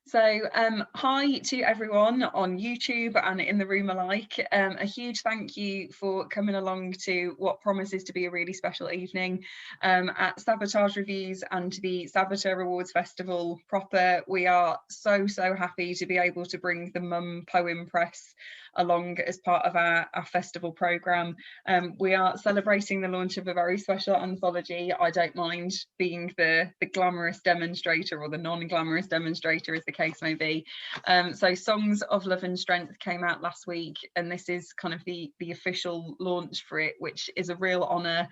So hi to everyone on YouTube and in the room alike. A huge thank you for coming along to what promises to be a really special evening at Sabotage Reviews and the Saboteur Awards Festival proper. We are so happy to be able to bring the Mum Poem Press along as part of our festival programme. We are celebrating the launch of a very special anthology. I don't mind being the glamorous demonstrator or the non-glamorous demonstrator as the case may be. So Songs of Love and Strength came out last week, and this is kind of the official launch for it, which is a real honour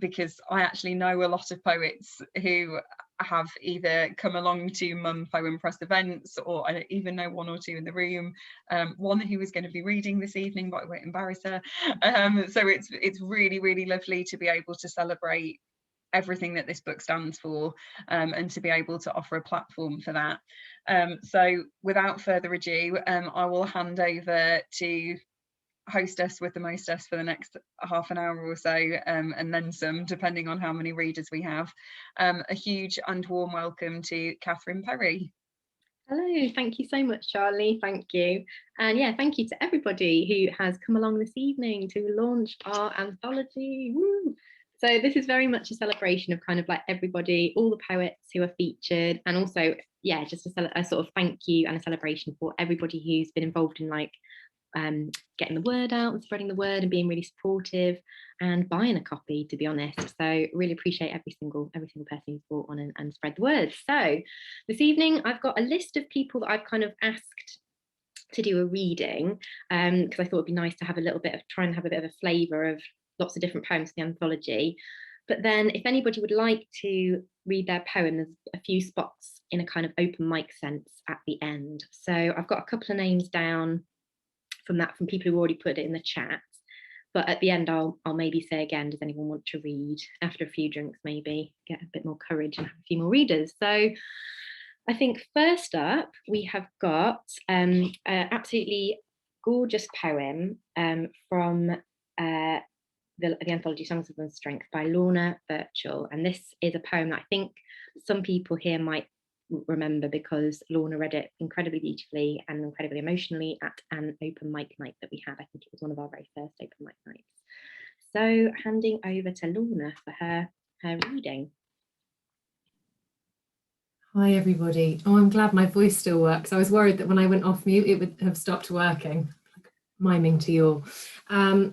because I actually know a lot of poets who have either come along to Mum Poem Press events, or I even know one or two in the room, one who is going to be reading this evening, but I won't embarrass her. So it's really lovely to be able to celebrate everything that this book stands for, and to be able to offer a platform for that. So without further ado, I will hand over to hostess with the mostess for the next half an hour or so, and then some, depending on how many readers we have. A huge and warm welcome to Catherine Perry. Hello, thank you so much, Charlie. Thank you. And yeah, thank you to everybody who has come along this evening to launch our anthology. Woo! So this is very much a celebration of kind of like everybody, all the poets who are featured, and also, yeah, just a sort of thank you and a celebration for everybody who's been involved in like getting the word out and spreading the word and being really supportive and buying a copy, to be honest. So really appreciate every single person who's bought one and spread the word. So this evening I've got a list of people that I've kind of asked to do a reading, because I thought it'd be nice to have a little bit of, try and have a bit of a flavour of lots of different poems in the anthology. But then if anybody would like to read their poem, there's a few spots in a kind of open mic sense at the end. So I've got a couple of names down from people who already put it in the chat, but at the end I'll maybe say again, does anyone want to read? After a few drinks, maybe get a bit more courage and have a few more readers. So I think first up we have got an absolutely gorgeous poem from the anthology Songs of Strength by Lorna Birchall, and this is a poem that I think some people here might remember because Lorna read it incredibly beautifully and incredibly emotionally at an open mic night that we had. I think it was one of our very first open mic nights. So handing over to Lorna for her reading. Hi everybody. Oh, I'm glad my voice still works. I was worried that when I went off mute it would have stopped working. Miming to you all.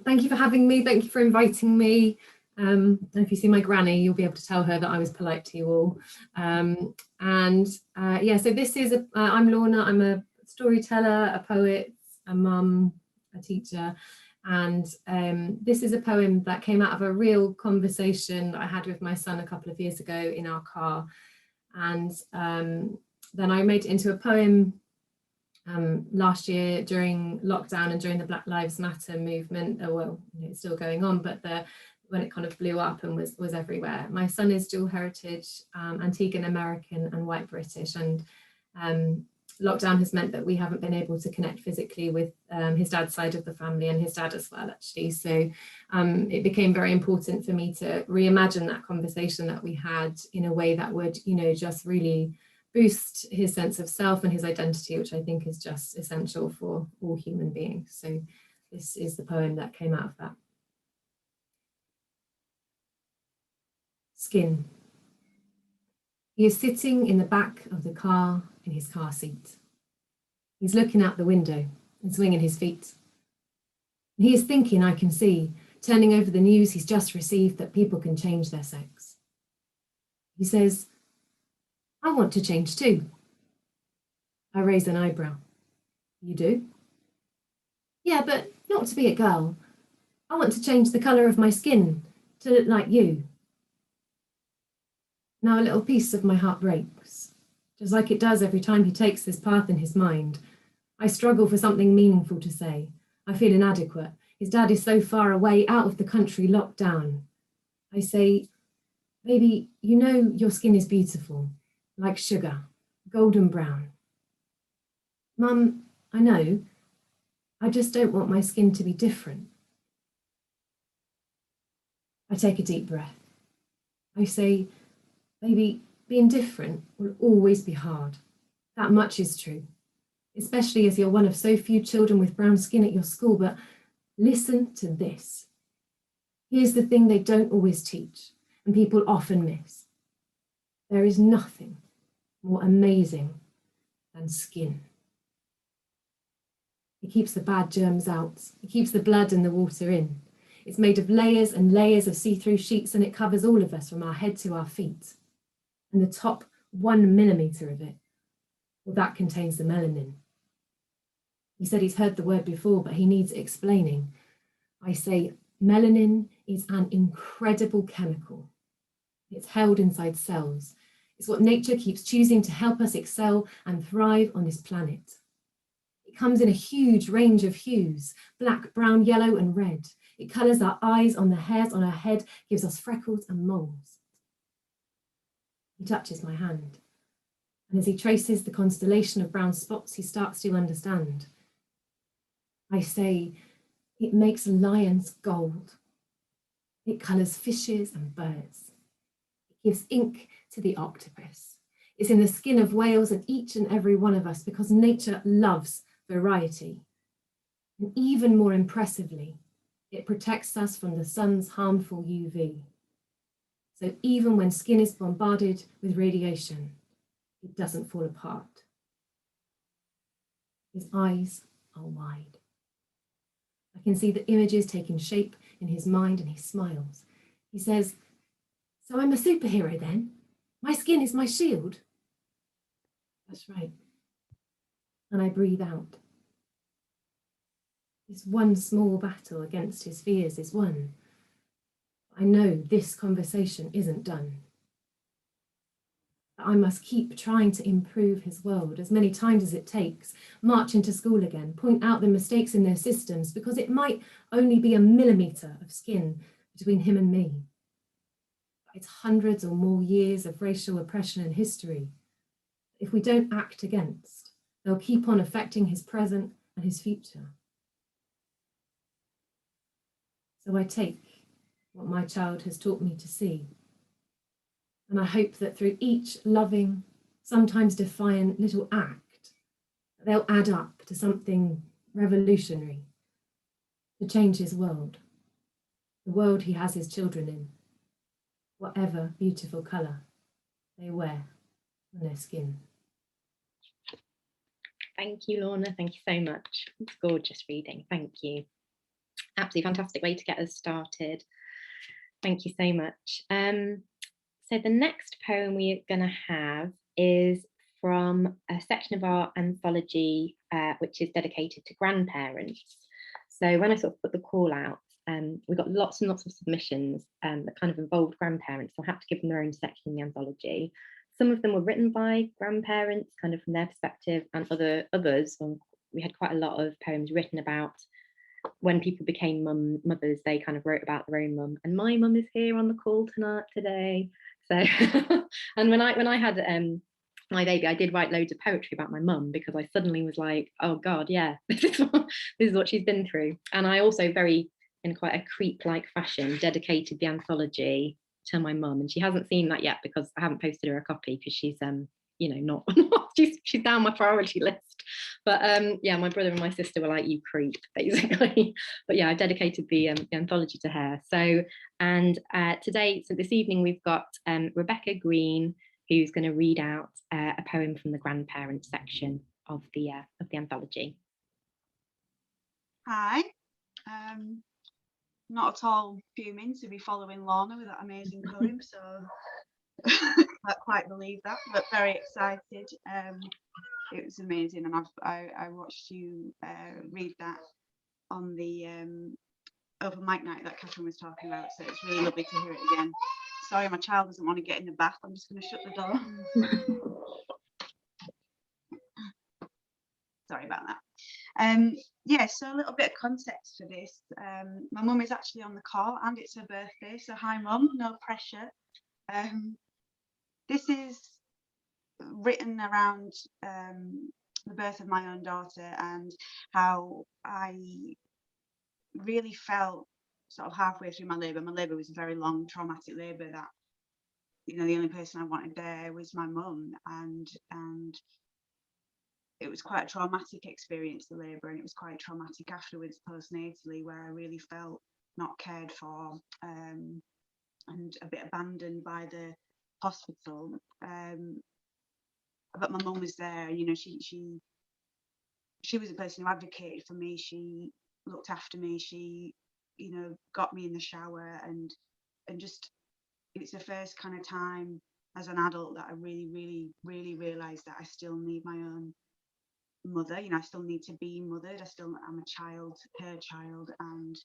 Thank you for having me. Thank you for inviting me. And if you see my granny, you'll be able to tell her that I was polite to you all. Yeah, so this is, I'm Lorna, I'm a storyteller, a poet, a mum, a teacher. And this is a poem that came out of a real conversation that I had with my son a couple of years ago in our car. And then I made it into a poem last year during lockdown and during the Black Lives Matter movement. Well, it's still going on, but when it kind of blew up and was everywhere. My son is dual heritage, Antiguan American and white British, and lockdown has meant that we haven't been able to connect physically with his dad's side of the family and his dad as well, actually. So it became very important for me to reimagine that conversation that we had in a way that would, you know, just really boost his sense of self and his identity, which I think is just essential for all human beings. So this is the poem that came out of that. Skin. He is sitting in the back of the car in his car seat. He's looking out the window and swinging his feet. He is thinking, I can see, turning over the news he's just received that people can change their sex. He says, I want to change too. I raise an eyebrow. You do? Yeah, but not to be a girl. I want to change the colour of my skin to look like you. Now a little piece of my heart breaks, just like it does every time he takes this path in his mind. I struggle for something meaningful to say. I feel inadequate. His dad is so far away, out of the country, locked down. I say, baby, you know your skin is beautiful, like sugar, golden brown. Mum, I know. I just don't want my skin to be different. I take a deep breath. I say, baby, being different will always be hard. That much is true, especially as you're one of so few children with brown skin at your school. But listen to this. Here's the thing they don't always teach and people often miss. There is nothing more amazing than skin. It keeps the bad germs out. It keeps the blood and the water in. It's made of layers and layers of see-through sheets, and it covers all of us from our head to our feet. And the top 1 millimetre of it, well, that contains the melanin. He said he's heard the word before, but he needs explaining. I say melanin is an incredible chemical. It's held inside cells. It's what nature keeps choosing to help us excel and thrive on this planet. It comes in a huge range of hues, black, brown, yellow, and red. It colours our eyes, on the hairs on our head, gives us freckles and moles. He touches my hand, and as he traces the constellation of brown spots, he starts to understand. I say, it makes lions gold. It colours fishes and birds. It gives ink to the octopus. It's in the skin of whales and each and every one of us, because nature loves variety. And even more impressively, it protects us from the sun's harmful UV. So even when skin is bombarded with radiation, it doesn't fall apart. His eyes are wide. I can see the images taking shape in his mind, and he smiles. He says, "So I'm a superhero then? My skin is my shield?" That's right. And I breathe out. This one small battle against his fears is won. I know this conversation isn't done. I must keep trying to improve his world as many times as it takes, march into school again, point out the mistakes in their systems, because it might only be a millimetre of skin between him and me. It's hundreds or more years of racial oppression and history. If we don't act against, they'll keep on affecting his present and his future. So I take what my child has taught me to see, and I hope that through each loving, sometimes defiant little act, they'll add up to something revolutionary to change his world, the world he has his children in, whatever beautiful colour they wear on their skin. Thank you, Lorna. Thank you so much. It's gorgeous reading. Thank you. Absolutely fantastic way to get us started. Thank you so much. So the next poem we're going to have is from a section of our anthology, which is dedicated to grandparents. So when I sort of put the call out, we got lots and lots of submissions that kind of involved grandparents, so I had to give them their own section in the anthology. Some of them were written by grandparents, kind of from their perspective, and others, we had quite a lot of poems written about when people became mothers. They kind of wrote about their own mum, and my mum is here on the call today. So, and when I had my baby, I did write loads of poetry about my mum, because I suddenly was like, oh God, yeah, this is what she's been through. And I also in quite a creep-like fashion, dedicated the anthology to my mum, and she hasn't seen that yet because I haven't posted her a copy, because she's not she's down my priority list. But yeah, my brother and my sister were like, you creep, basically. But yeah, I dedicated the anthology to her. So, and today, so this evening, we've got Rebecca Green, who's going to read out a poem from the grandparent section of the anthology. Hi. Not at all fuming to be following Lorna with that amazing poem, so can't quite believe that, but very excited. It was amazing, and I watched you read that on the open mic night that Catherine was talking about, so it's really lovely to hear it again. Sorry, my child doesn't want to get in the bath. I'm just going to shut the door. Sorry about that. Yeah, so a little bit of context for this. My mum is actually on the call, and it's her birthday, so hi mum, no pressure. This is written around the birth of my own daughter, and how I really felt sort of halfway through my labour. My labour was a very long, traumatic labour that, the only person I wanted there was my mum, and it was quite a traumatic experience, the labour, and it was quite traumatic afterwards, postnatally, where I really felt not cared for, and a bit abandoned by the hospital. But my mum was there. You know, she was the person who advocated for me. She looked after me. She, you know, got me in the shower, and just, it's the first kind of time as an adult that I really realised that I still need my own mother. You know, I still need to be mothered. I'm a child, her child, and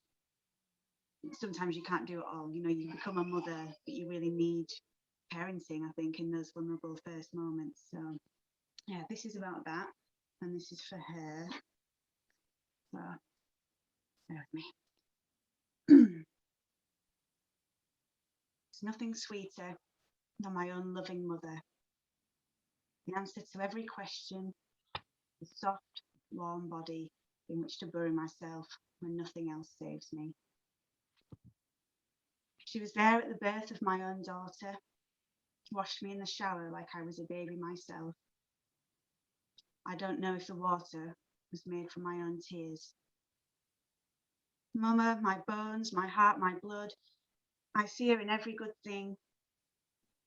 sometimes you can't do it all. You know, you become a mother, but you really need parenting, I think, in those vulnerable first moments. So yeah, this is about that, and this is for her. So bear with me. There's nothing sweeter than my own loving mother. The answer to every question, the soft, warm body in which to bury myself when nothing else saves me. She was there at the birth of my own daughter, washed me in the shower like I was a baby myself. I don't know if the water was made from my own tears. Mama, my bones, my heart, my blood, I see her in every good thing.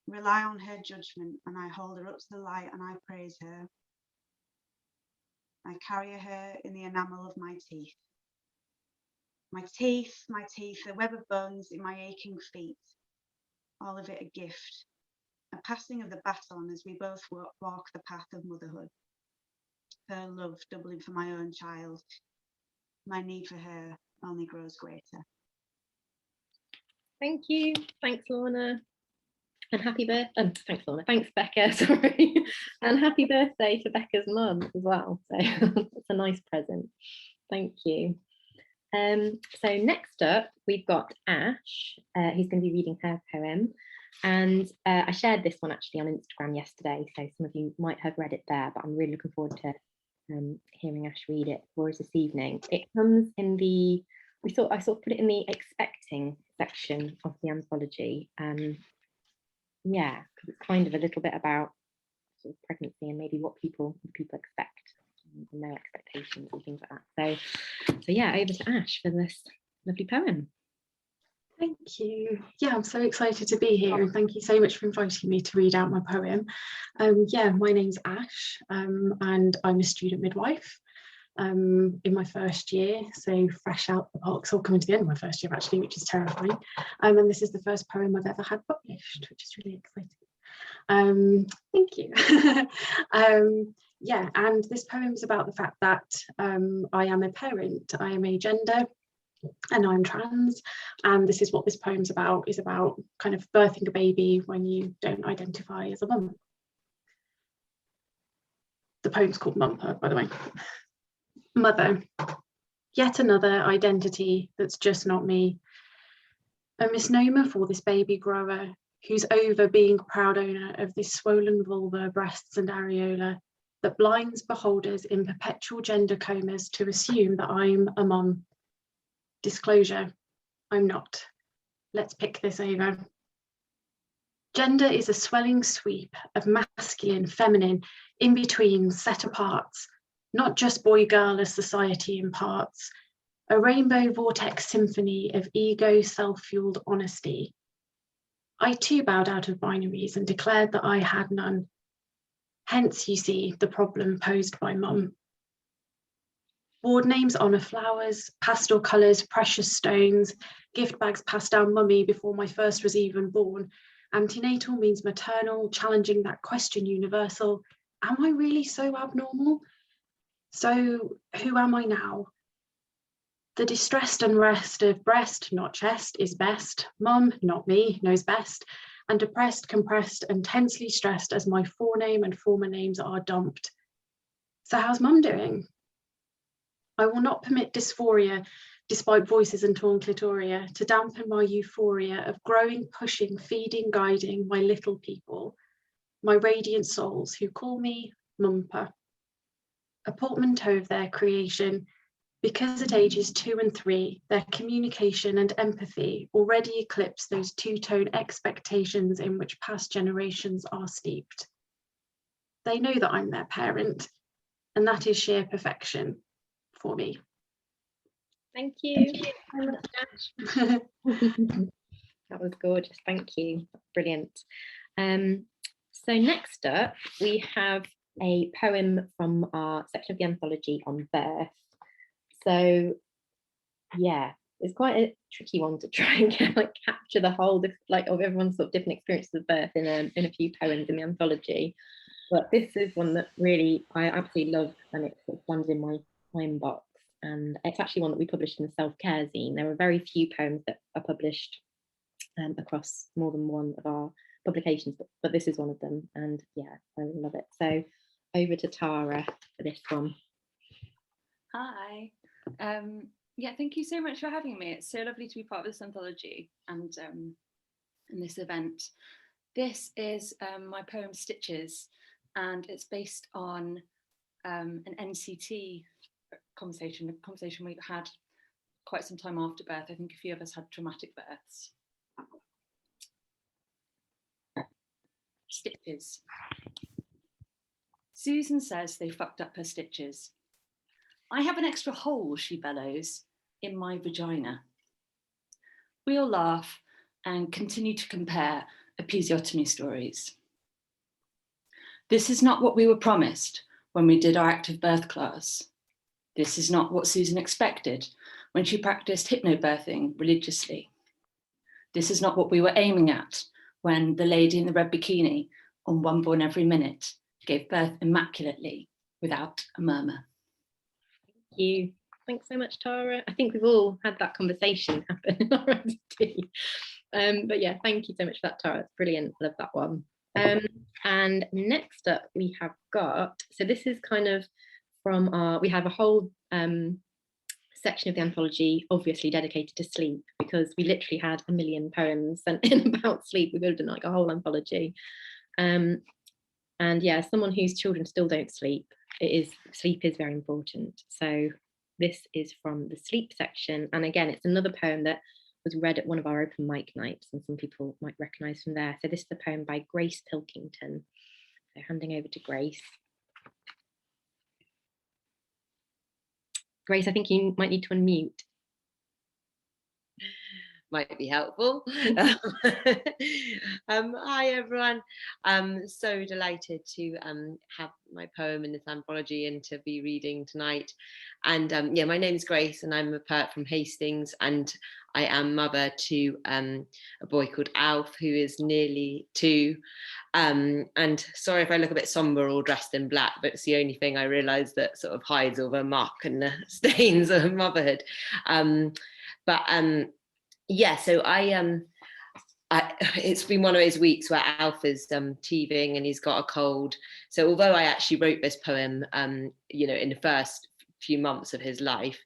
Rely on her judgment, and I hold her up to the light and I praise her. I carry her in the enamel of my teeth. My teeth, a web of bones in my aching feet. All of it a gift, a passing of the baton as we both walk the path of motherhood. Her love doubling for my own child. My need for her only grows greater. Thank you. Thanks, Lorna. And happy birthday. Thanks, Lorna. Thanks, Becca. Sorry. And happy birthday to Becca's mum as well. So it's a nice present. Thank you. So next up, we've got Ash, who's going to be reading her poem. And I shared this one actually on Instagram yesterday, so some of you might have read it there, but I'm really looking forward to hearing Ash read it for us this evening. It comes in the, I sort of put it in the expecting section of the anthology. Yeah, because it's kind of a little bit about sort of pregnancy and maybe what people expect and their expectations and things like that. So yeah, over to Ash for this lovely poem. Thank you. Yeah, I'm so excited to be here, and thank you so much for inviting me to read out my poem. Yeah, my name's Ash, and I'm a student midwife in my first year, so fresh out the box, or coming to the end of my first year actually, which is terrifying. And this is the first poem I've ever had published, which is really exciting. Thank you. Yeah, and this poem is about the fact that I am a parent, I am a gender, and I'm trans, and this is what this poem's about, is about kind of birthing a baby when you don't identify as a mum. The poem's called Mumper, by the way. Mother, yet another identity that's just not me. A misnomer for this baby grower who's over being proud owner of this swollen vulva, breasts and areola that blinds beholders in perpetual gender comas to assume that I'm a mum. Disclosure, I'm not. Let's pick this over. Gender is a swelling sweep of masculine, feminine, in between, set aparts, not just boy-girl as society imparts, a rainbow vortex symphony of ego, self-fueled honesty. I too bowed out of binaries and declared that I had none. Hence, you see, the problem posed by mum. Board names honour flowers, pastel colours, precious stones, gift bags passed down mummy before my first was even born. Antenatal means maternal, challenging that question universal. Am I really so abnormal? So who am I now? The distressed unrest of breast, not chest, is best. Mum, not me, knows best. And depressed, compressed, and tensely stressed as my forename and former names are dumped. So how's mum doing? I will not permit dysphoria, despite voices and torn clitoria, to dampen my euphoria of growing, pushing, feeding, guiding my little people, my radiant souls who call me Mumper. A portmanteau of their creation, because at ages 2 and 3, their communication and empathy already eclipse those two-tone expectations in which past generations are steeped. They know that I'm their parent. and that is sheer perfection for me. Thank you so much, Ash. That was gorgeous, thank you, brilliant. So next up we have a poem from our section of the anthology on birth. So yeah, it's quite a tricky one to try and capture the whole of everyone's sort of different experiences of birth in a few poems in the anthology. But this is one that really I absolutely love, and it sort of landed in my inbox. And it's actually one that we published in the self-care zine. There are very few poems that are published across more than one of our publications, but this is one of them, and yeah, I really love it. So over to Tara for this one. Hi. Yeah, thank you so much for having me. It's so lovely to be part of this anthology and in this event. This is my poem Stitches, and it's based on an NCT conversation, a conversation we've had quite some time after birth. I think a few of us had traumatic births. Stitches. Susan says they fucked up her stitches. I have an extra hole, she bellows, in my vagina. We all laugh and continue to compare episiotomy stories. This is not what we were promised when we did our active birth class. This is not what Susan expected when she practiced hypnobirthing religiously. This is not what we were aiming at when the lady in the red bikini on One Born Every Minute gave birth immaculately without a murmur. Thank you. Thanks so much, Tara. I think we've all had that conversation happen already too. But yeah, thank you so much for that, Tara. It's brilliant. Love that one. And next up we have got, so this is kind of from our, we have a whole section of the anthology obviously dedicated to sleep, because we literally had 1 million poems sent in about sleep. We would have done like a whole anthology. And yeah, someone whose children still don't sleep, sleep is very important. So this is from the sleep section, and again it's another poem that was read at one of our open mic nights, and some people might recognise from there. So this is the poem by Grace Pilkington. So handing over to Grace. Grace, I think you might need to unmute. Might be helpful. Hi everyone, I'm so delighted to have my poem in this anthology and to be reading tonight. And yeah, my name is Grace and I'm a poet from Hastings, and I am mother to a boy called Alf who is nearly 2. And sorry if I look a bit somber or dressed in black, but it's the only thing I realise that sort of hides all the muck and the stains of motherhood. Yeah, so it's been one of those weeks where Alf is teething and he's got a cold. So although I actually wrote this poem, you know, in the first few months of his life,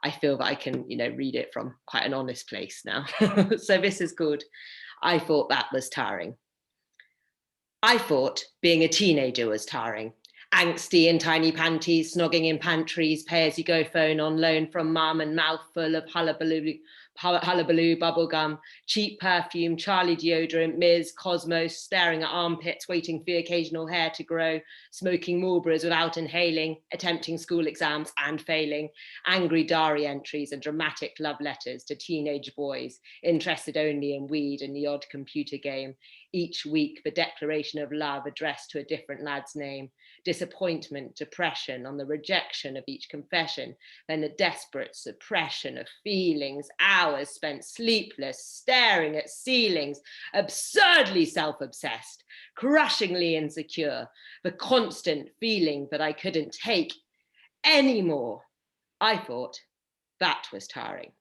I feel that I can, you know, read it from quite an honest place now. So this is called I Thought That Was Tiring. I thought being a teenager was tiring. Angsty in tiny panties, snogging in pantries, pay-as-you-go phone on loan from mum, and mouthful of hullabaloo bubblegum, cheap perfume, Charley deodorant, Ms. Cosmos, staring at armpits, waiting for the occasional hair to grow, smoking Marlboros without inhaling, attempting school exams and failing, angry diary entries and dramatic love letters to teenage boys, interested only in weed and the odd computer game. Each week, the declaration of love addressed to a different lad's name, disappointment, depression on the rejection of each confession, then the desperate suppression of feelings, hours spent sleepless, staring at ceilings, absurdly self-obsessed, crushingly insecure, the constant feeling that I couldn't take anymore. I thought that was tiring.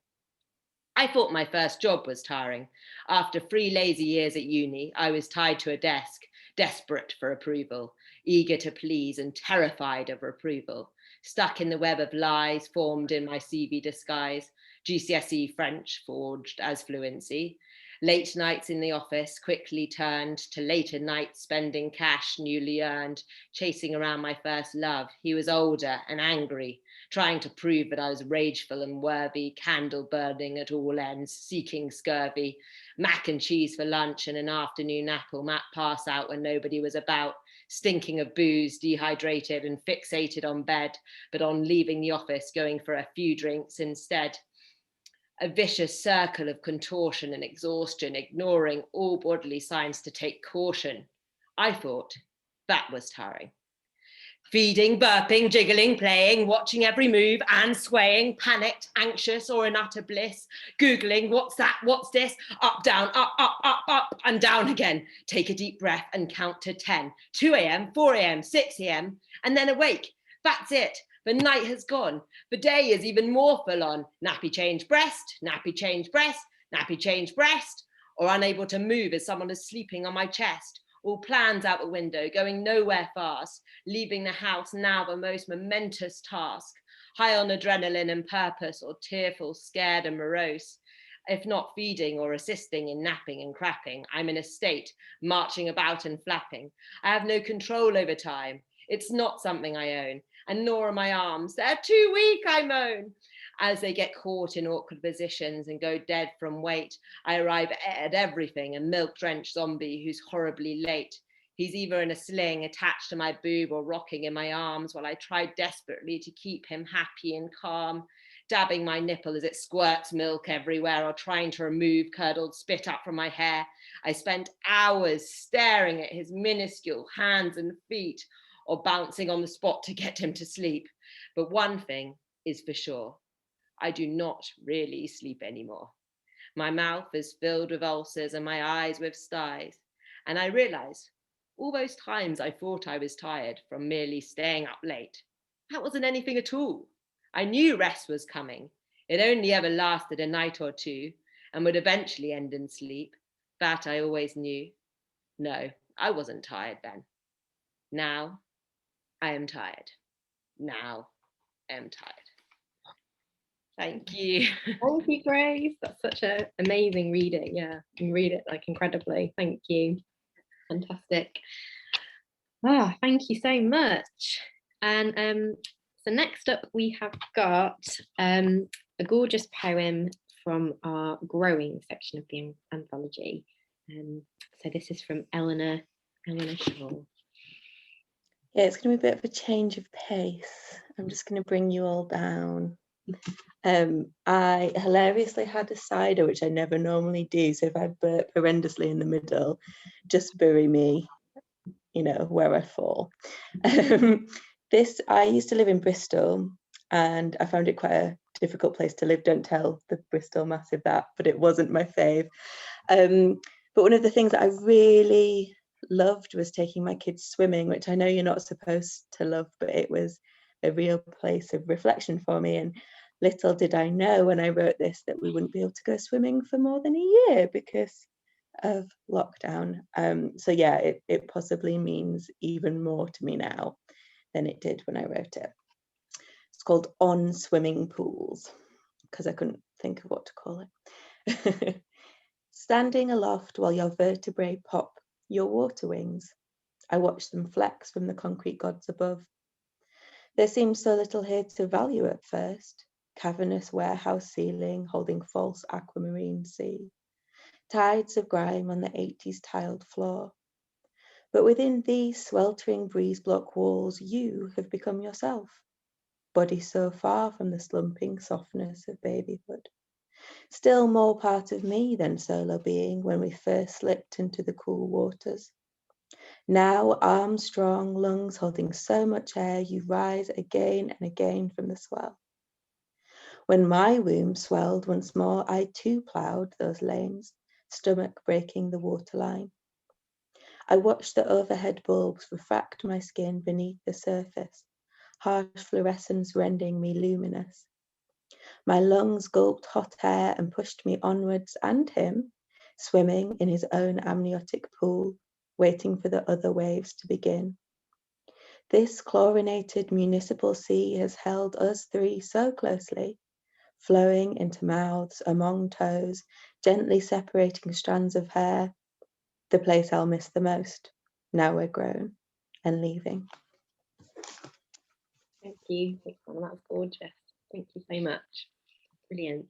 I thought my first job was tiring. After 3 lazy years at uni, I was tied to a desk, desperate for approval, eager to please and terrified of approval, stuck in the web of lies formed in my CV disguise, GCSE French forged as fluency, late nights in the office quickly turned to later nights spending cash newly earned, chasing around my first love. He was older and angry, trying to prove that I was rageful and worthy, candle burning at all ends, seeking scurvy, mac and cheese for lunch and an afternoon apple, Matt pass out when nobody was about, stinking of booze, dehydrated and fixated on bed, but on leaving the office, going for a few drinks instead. A vicious circle of contortion and exhaustion, ignoring all bodily signs to take caution. I thought that was tiring. Feeding, burping, jiggling, playing, watching every move and swaying, panicked, anxious, or in utter bliss, Googling, what's that, what's this, up, down, up, and down again. Take a deep breath and count to 10, 2 a.m, 4 a.m, 6 a.m, and then awake. That's it. The night has gone. The day is even more full on. Nappy change breast, nappy change breast, nappy change breast, or unable to move as someone is sleeping on my chest. All plans out the window, going nowhere fast, leaving the house now the most momentous task, high on adrenaline and purpose, or tearful, scared and morose. If not feeding or assisting in napping and crapping, I'm in a state, marching about and flapping. I have no control over time. It's not something I own, and nor are my arms. They're too weak, I moan. As they get caught in awkward positions and go dead from weight, I arrive at everything, a milk-drenched zombie who's horribly late. He's either in a sling attached to my boob or rocking in my arms while I try desperately to keep him happy and calm, dabbing my nipple as it squirts milk everywhere or trying to remove curdled spit up from my hair. I spent hours staring at his minuscule hands and feet or bouncing on the spot to get him to sleep. But one thing is for sure. I do not really sleep anymore. My mouth is filled with ulcers and my eyes with styes. And I realize all those times I thought I was tired from merely staying up late, that wasn't anything at all. I knew rest was coming. It only ever lasted a night or two and would eventually end in sleep. That I always knew. No, I wasn't tired then. Now I am tired. Now I am tired. Thank you. Thank you, Grace. That's such an amazing reading. Yeah, you can read it like incredibly. Thank you. Fantastic. Thank you so much. And so next up we have got a gorgeous poem from our growing section of the anthology. So this is from Eleanor Shaw. Yeah, it's going to be a bit of a change of pace. I'm just going to bring you all down. I hilariously had a cider, which I never normally do, so if I burp horrendously in the middle, just bury me, you know, where I fall. I used to live in Bristol and I found it quite a difficult place to live. Don't tell the Bristol Massive that, but it wasn't my fave. But one of the things that I really loved was taking my kids swimming, which I know you're not supposed to love, but it was a real place of reflection for me. And little did I know when I wrote this that we wouldn't be able to go swimming for more than a year because of lockdown. So yeah, it possibly means even more to me now than it did when I wrote it. It's called On Swimming Pools because I couldn't think of what to call it. Standing aloft while your vertebrae pop your water wings, I watch them flex from the concrete gods above. There seems so little here to value at first. Cavernous warehouse ceiling holding false aquamarine sea. Tides of grime on the 80s tiled floor. But within these sweltering breeze block walls, you have become yourself. Body so far from the slumping softness of babyhood. Still more part of me than solo being when we first slipped into the cool waters. Now arms strong, lungs holding so much air, you rise again and again from the swell. When my womb swelled once more, I too ploughed those lanes, stomach breaking the waterline. I watched the overhead bulbs refract my skin beneath the surface, harsh fluorescence rendering me luminous. My lungs gulped hot air and pushed me onwards, and him, swimming in his own amniotic pool, waiting for the other waves to begin. This chlorinated municipal sea has held us three so closely, flowing into mouths, among toes, gently separating strands of hair, the place I'll miss the most, now we're grown and leaving. Thank you. That's gorgeous. Thank you so much. Brilliant.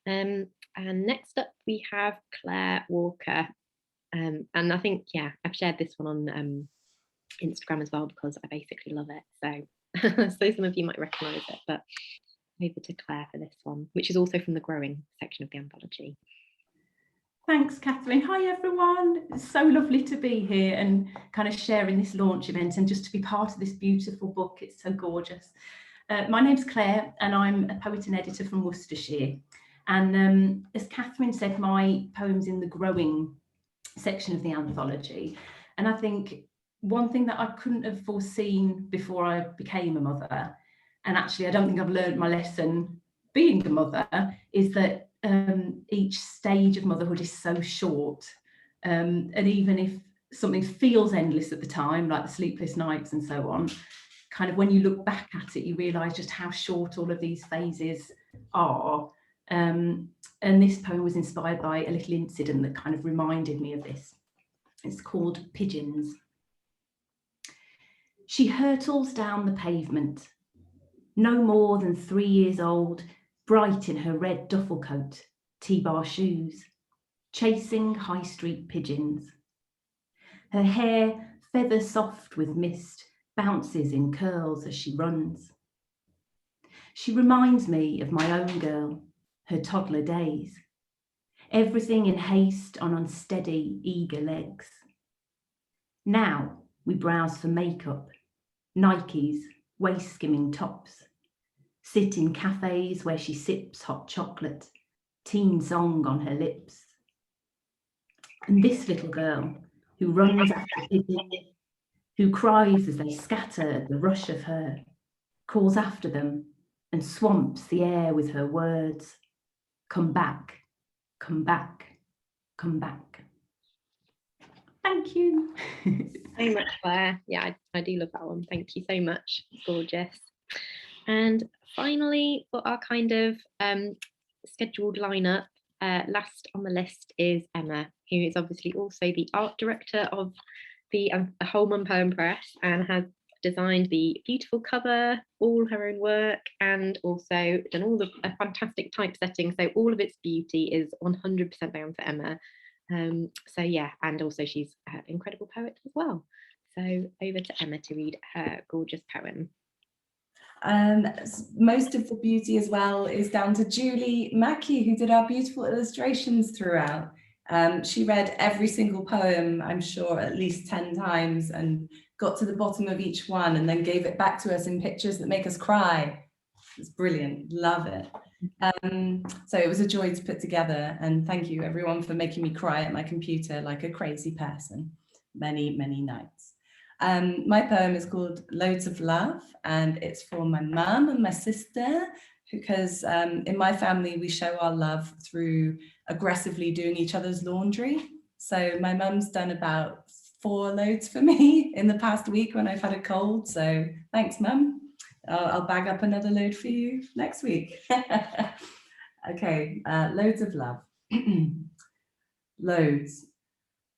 And next up we have Claire Walker. And I think, yeah, I've shared this one on Instagram as well, because I basically love it. So, so some of you might recognise it, but over to Claire for this one, which is also from the growing section of the anthology. Thanks, Catherine. Hi, everyone. It's so lovely to be here and kind of sharing this launch event and just to be part of this beautiful book. It's so gorgeous. My name's Claire and I'm a poet and editor from Worcestershire. And as Catherine said, my poem's in the growing section of the anthology. And I think one thing that I couldn't have foreseen before I became a mother, and actually I don't think I've learned my lesson being a mother, is that each stage of motherhood is so short. And even if something feels endless at the time, like the sleepless nights and so on, kind of when you look back at it, you realise just how short all of these phases are. And this poem was inspired by a little incident that kind of reminded me of this. It's called Pigeons. She hurtles down the pavement, no more than 3 years old, bright in her red duffel coat, T-bar shoes, chasing high street pigeons. Her hair, feather soft with mist, bounces in curls as she runs. She reminds me of my own girl, her toddler days, everything in haste on unsteady, eager legs. Now we browse for makeup, Nikes, waist-skimming tops, sit in cafes where she sips hot chocolate, teen song on her lips. And this little girl who runs after pigeons, who cries as they scatter at the rush of her, calls after them and swamps the air with her words. Come back, come back, come back. Thank you. So much, Claire. Yeah, I do love that one. Thank you so much. It's gorgeous. And finally, for our kind of scheduled lineup, last on the list is Emma, who is obviously also the art director of the Whole Mum Poem Press and has designed the beautiful cover, all her own work, and also done all the fantastic typesetting. So all of its beauty is 100% down to Emma. So yeah, and also she's an incredible poet as well. So over to Emma to read her gorgeous poem. Most of the beauty as well is down to Julie Mackey, who did our beautiful illustrations throughout. She read every single poem, I'm sure, at least 10 times and got to the bottom of each one and then gave it back to us in pictures that make us cry. It's brilliant, love it. So it was a joy to put together, and thank you everyone for making me cry at my computer like a crazy person many, many nights. My poem is called Loads of Love, and it's for my mum and my sister, because in my family we show our love through aggressively doing each other's laundry. So my mum's done about 4 loads for me in the past week when I've had a cold, so thanks mum. I'll bag up another load for you next week. Okay, loads of love. Loads,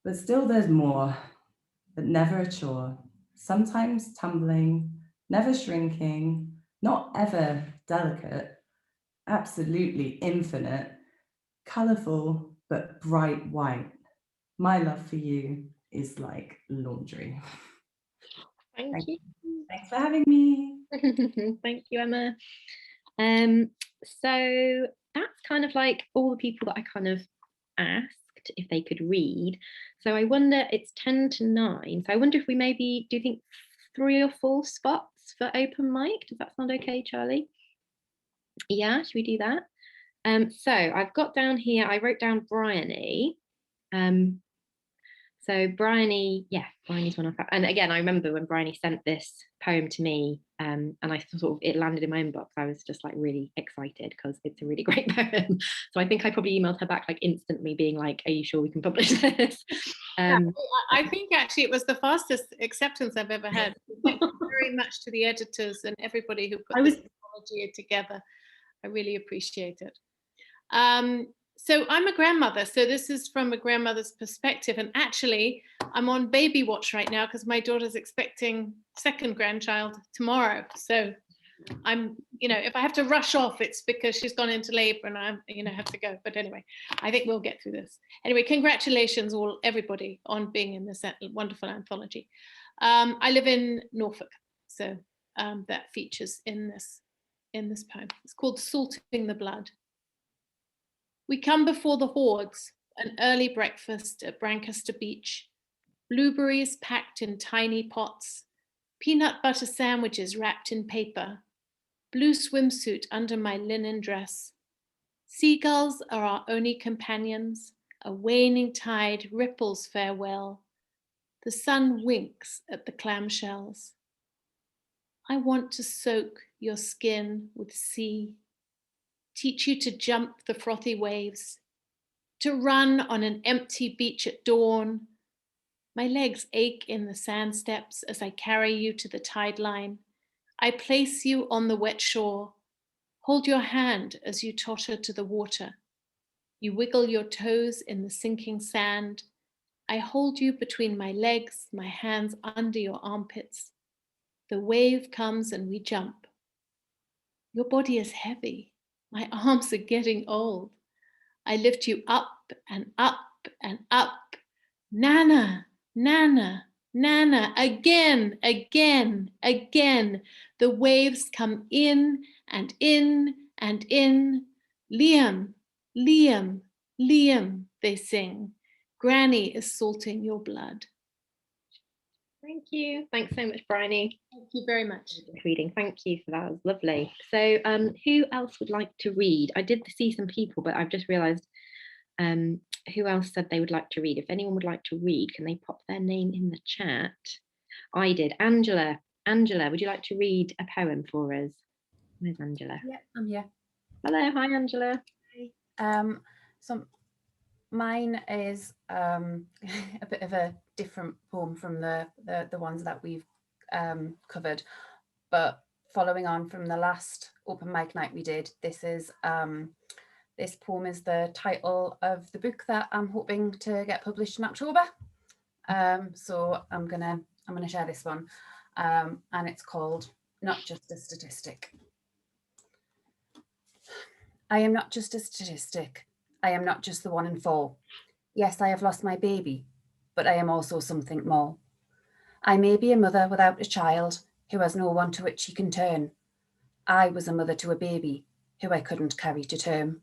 but still there's more, but never a chore. Sometimes tumbling, never shrinking, not ever delicate, absolutely infinite, colourful, but bright white. My love for you is like laundry. Thank you. Thanks for having me. Thank you, Emma. So that's kind of like all the people that I kind of asked if they could read. So I wonder, it's 10 to 9. So I wonder if we maybe, do you think 3 or 4 spots for open mic? Does that sound okay, Charlie? Yeah, should we do that? So I've got down here, I wrote down Bryony. So Bryony, yeah, Bryony's one of her. And again, I remember when Bryony sent this poem to me, and I sort of, it landed in my inbox, I was just like really excited because it's a really great poem. So I think I probably emailed her back like instantly being like, are you sure we can publish this? I think actually it was the fastest acceptance I've ever had. Thank you very much to the editors and everybody who put this anthology together. I really appreciate it. So I'm a grandmother, so this is from a grandmother's perspective, and actually I'm on baby watch right now because my daughter's expecting second grandchild tomorrow. So I'm, if I have to rush off, it's because she's gone into labor and I'm, have to go. But anyway, I think we'll get through this. Anyway, congratulations everybody on being in this wonderful anthology. I live in Norfolk, so that features in this poem. It's called Salting the Blood. We come before the hordes, an early breakfast at Brancaster Beach, blueberries packed in tiny pots, peanut butter sandwiches wrapped in paper, blue swimsuit under my linen dress. Seagulls are our only companions, a waning tide ripples farewell. The sun winks at the clamshells. I want to soak your skin with sea, teach you to jump the frothy waves, to run on an empty beach at dawn. My legs ache in the sand steps as I carry you to the tide line. I place you on the wet shore, hold your hand as you totter to the water. You wiggle your toes in the sinking sand. I hold you between my legs, my hands under your armpits. The wave comes and we jump. Your body is heavy. My arms are getting old. I lift you up and up and up. Nana, Nana, Nana, again, again, again. The waves come in and in and in. Liam, Liam, Liam, they sing. Granny is salting your blood. Thank you. Thanks so much, Bryony. Thank you very much. Reading. Thank you for that. It was lovely. So who else would like to read? I did see some people, but I've just realised who else said they would like to read. If anyone would like to read, can they pop their name in the chat? I did. Angela. Angela, would you like to read a poem for us? Where's Angela? Yeah, I'm here. Hello. Hi, Angela. So mine is a bit of a different poem from the ones that we've covered, but following on from the last open mic night we did, this poem is the title of the book that I'm hoping to get published in October. So I'm gonna share this one, and it's called Not Just a Statistic. I am not just a statistic. I am not just the 1 in 4. Yes, I have lost my baby, but I am also something more. I may be a mother without a child who has no one to which she can turn. I was a mother to a baby who I couldn't carry to term.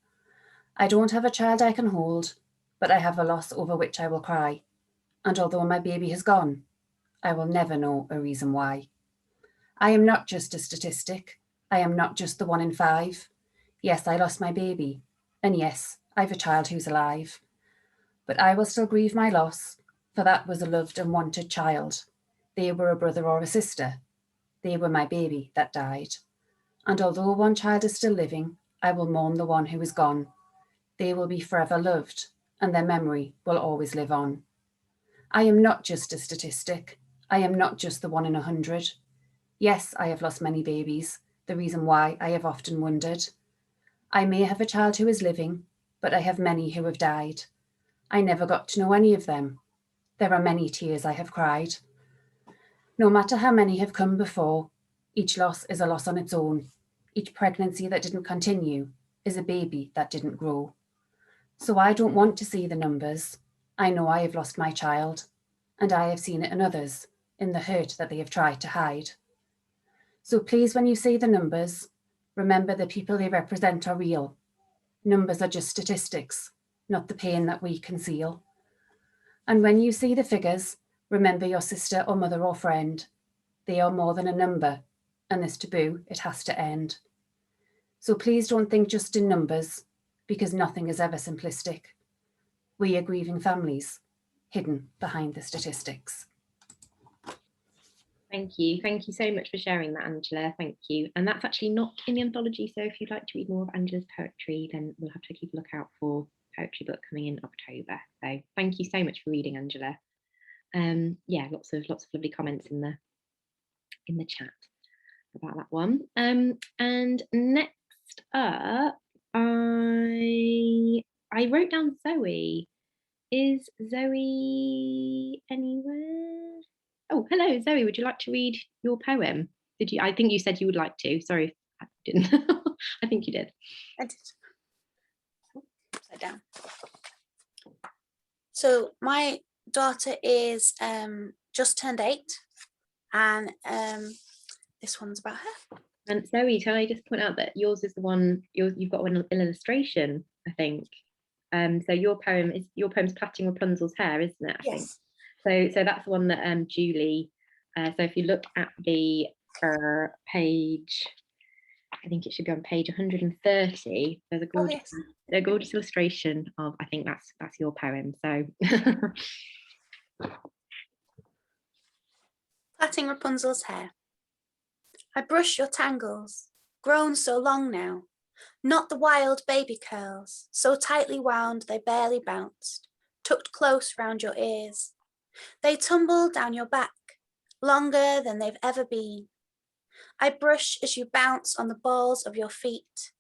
I don't have a child I can hold, but I have a loss over which I will cry. And although my baby has gone, I will never know a reason why. I am not just a statistic. I am not just the 1 in 5. Yes, I lost my baby. And yes, I've a child who's alive. But I will still grieve my loss, for that was a loved and wanted child. They were a brother or a sister. They were my baby that died. And although one child is still living, I will mourn the one who is gone. They will be forever loved, and their memory will always live on. I am not just a statistic. I am not just the 1 in 100. Yes, I have lost many babies, the reason why I have often wondered. I may have a child who is living, but I have many who have died. I never got to know any of them. There are many tears I have cried. No matter how many have come before, each loss is a loss on its own. Each pregnancy that didn't continue is a baby that didn't grow. So I don't want to see the numbers. I know I have lost my child, and I have seen it in others, in the hurt that they have tried to hide. So please, when you see the numbers, remember the people they represent are real. Numbers are just statistics, not the pain that we conceal. And when you see the figures, remember your sister or mother or friend. They are more than a number, and this taboo, it has to end. So please don't think just in numbers, because nothing is ever simplistic. We are grieving families, hidden behind the statistics. Thank you. Thank you so much for sharing that, Angela. Thank you. And that's actually not in the anthology, so if you'd like to read more of Angela's poetry, then we'll have to keep a lookout for poetry book coming in October. So thank you so much for reading, Angela. Yeah, lots of lovely comments in the chat about that one. And next up, I wrote down Zoe. Is Zoe anywhere? Oh, hello, Zoe. Would you like to read your poem? Did you? I think you said you would like to. Sorry if I didn't. I think you did. I did. Upside down. So my daughter is just turned 8, and this one's about her. And Zoe, can I just point out that yours is the one, you've got an illustration, I think. So your poem's Plaiting Rapunzel's Hair, isn't it? I Yes. think. So that's the one that Julie. So if you look at the page, I think it should be on page 130. There's a gorgeous illustration of, I think that's your poem. So Plaiting Rapunzel's hair. I brush your tangles, grown so long now, not the wild baby curls, so tightly wound they barely bounced, tucked close round your ears. They tumble down your back, longer than they've ever been. I brush as you bounce on the balls of your feet,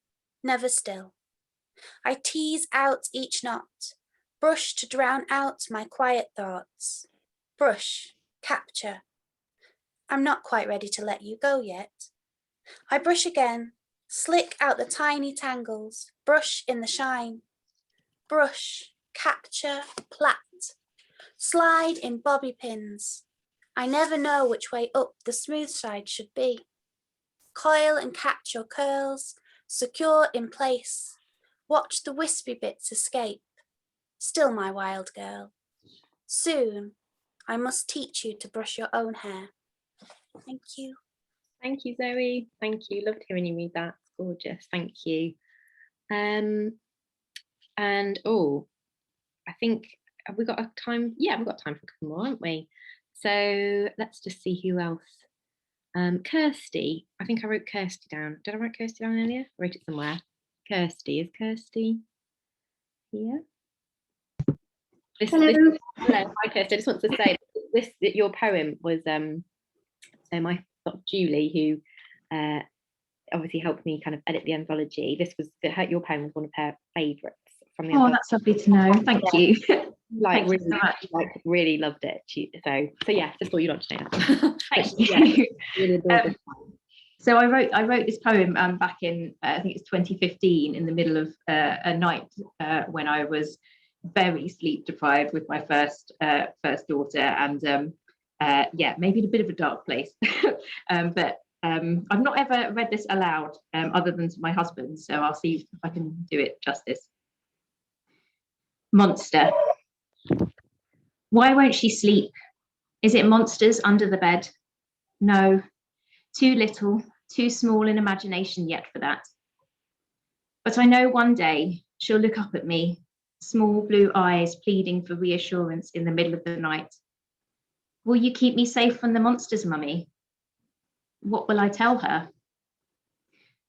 never still. I tease out each knot, brush to drown out my quiet thoughts. Brush, capture. I'm not quite ready to let you go yet. I brush again, slick out the tiny tangles, brush in the shine. Brush, capture, plait, slide in bobby pins. I never know which way up the smooth side should be. Coil and catch your curls, secure in place. Watch the wispy bits escape. Still my wild girl. Soon, I must teach you to brush your own hair. Thank you. Thank you, Zoe. Thank you. Loved hearing you read that. It's gorgeous. Thank you. And I think, have we got a time? Yeah, we've got time for a couple more, haven't we? So let's just see who else. Kirsty. I think I wrote Kirsty down. Did I write Kirsty down earlier? I wrote it somewhere. Kirsty. Is Kirsty here? Hello. Hi, Kirsty. I just want to say that your poem was so my Julie, who obviously helped me kind of edit the anthology. Your poem was one of her favourites from the anthology. That's lovely to know. Thank you. Really loved it. So yeah, just thought you'd like to know that. Thank you. Really so I wrote this poem back in I think it's 2015 in the middle of a night when I was very sleep deprived with my first daughter, and maybe in a bit of a dark place. But I've not ever read this aloud other than to my husband, so I'll see if I can do it justice. Monster. Why won't she sleep? Is it monsters under the bed? No, too little, too small in imagination yet for that. But I know one day she'll look up at me, small blue eyes pleading for reassurance in the middle of the night. Will you keep me safe from the monsters, Mummy? What will I tell her?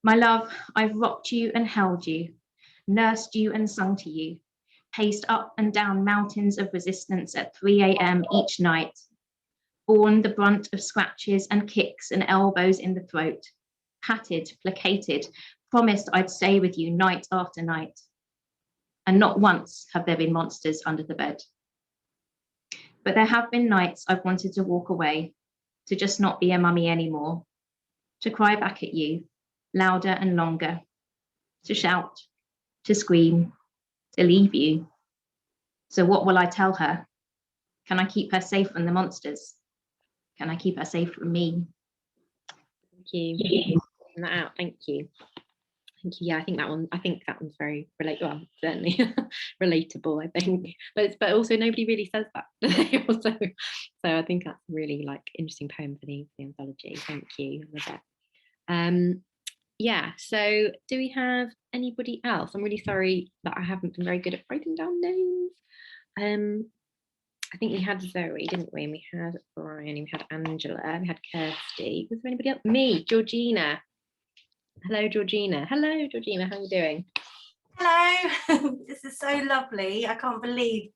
My love, I've rocked you and held you, nursed you and sung to you, paced up and down mountains of resistance at 3 a.m. each night, borne the brunt of scratches and kicks and elbows in the throat, patted, placated, promised I'd stay with you night after night. And not once have there been monsters under the bed. But there have been nights I've wanted to walk away, to just not be a mummy anymore, to cry back at you, louder and longer, to shout, to scream, to leave you. So what will I tell her? Can I keep her safe from the monsters? Can I keep her safe from me? Thank you. That out. Thank you. Thank you. Yeah, I think that one's very relatable. Certainly relatable, I think. But also nobody really says that. Also, so I think that's really interesting poem for the anthology. Thank you. I love it. Yeah, so do we have anybody else? I'm really sorry that I haven't been very good at writing down names. I think we had Zoe, didn't we? And we had Brian, we had Angela, we had Kirsty. Was there anybody else? Me, Georgina. Hello, Georgina. Hello, Georgina. How are you doing? Hello. This is so lovely. I can't believe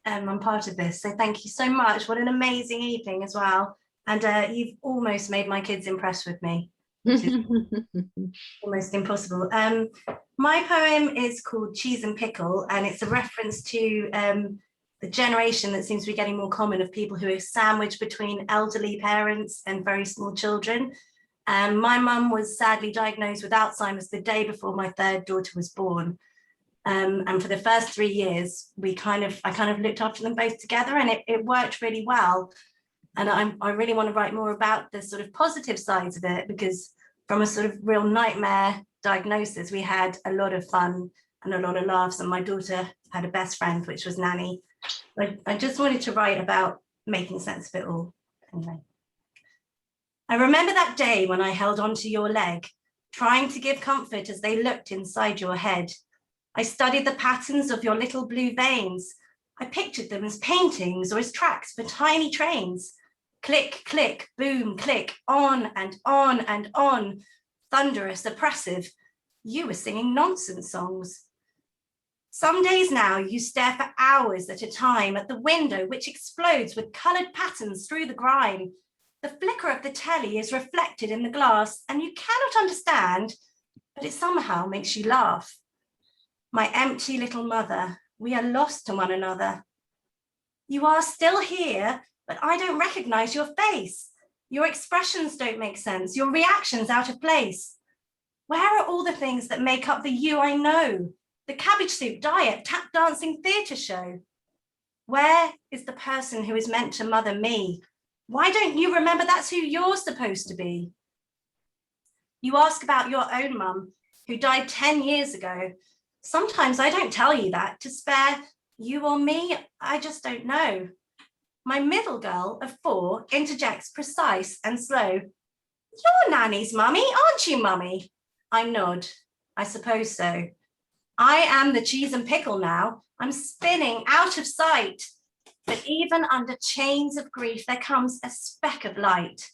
I'm part of this. So thank you so much. What an amazing evening as well. And you've almost made my kids impressed with me, which is almost impossible. My poem is called Cheese and Pickle, and it's a reference to the generation that seems to be getting more common of people who are sandwiched between elderly parents and very small children. My mum was sadly diagnosed with Alzheimer's the day before my third daughter was born. And for the first 3 years, I kind of looked after them both together, and it worked really well. And I really want to write more about the sort of positive sides of it, because from a sort of real nightmare diagnosis, we had a lot of fun and a lot of laughs, and my daughter had a best friend, which was Nanny. But I just wanted to write about making sense of it all. Anyway, I remember that day when I held onto your leg, trying to give comfort as they looked inside your head. I studied the patterns of your little blue veins. I pictured them as paintings or as tracks for tiny trains. Click, click, boom, click, on and on and on. Thunderous, oppressive. You were singing nonsense songs. Some days now you stare for hours at a time at the window, which explodes with coloured patterns through the grime. The flicker of the telly is reflected in the glass, and you cannot understand, but it somehow makes you laugh. My empty little mother, we are lost to one another. You are still here, but I don't recognise your face. Your expressions don't make sense, your reactions out of place. Where are all the things that make up the you I know? The cabbage soup diet, tap dancing theatre show? Where is the person who is meant to mother me? Why don't you remember that's who you're supposed to be? You ask about your own mum, who died 10 years ago. Sometimes I don't tell you that to spare you or me, I just don't know. My middle girl of 4 interjects precise and slow. You're Nanny's mummy, aren't you, mummy? I nod, I suppose so. I am the cheese and pickle now. I'm spinning out of sight. But even under chains of grief, there comes a speck of light.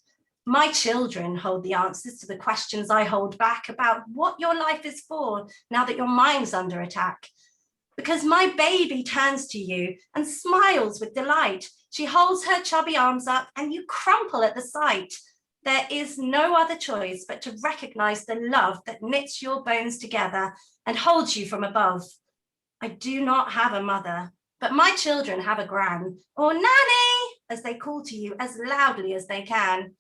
My children hold the answers to the questions I hold back about what your life is for now that your mind's under attack. Because my baby turns to you and smiles with delight. She holds her chubby arms up and you crumple at the sight. There is no other choice but to recognize the love that knits your bones together and holds you from above. I do not have a mother, but my children have a gran, or nanny, as they call to you as loudly as they can.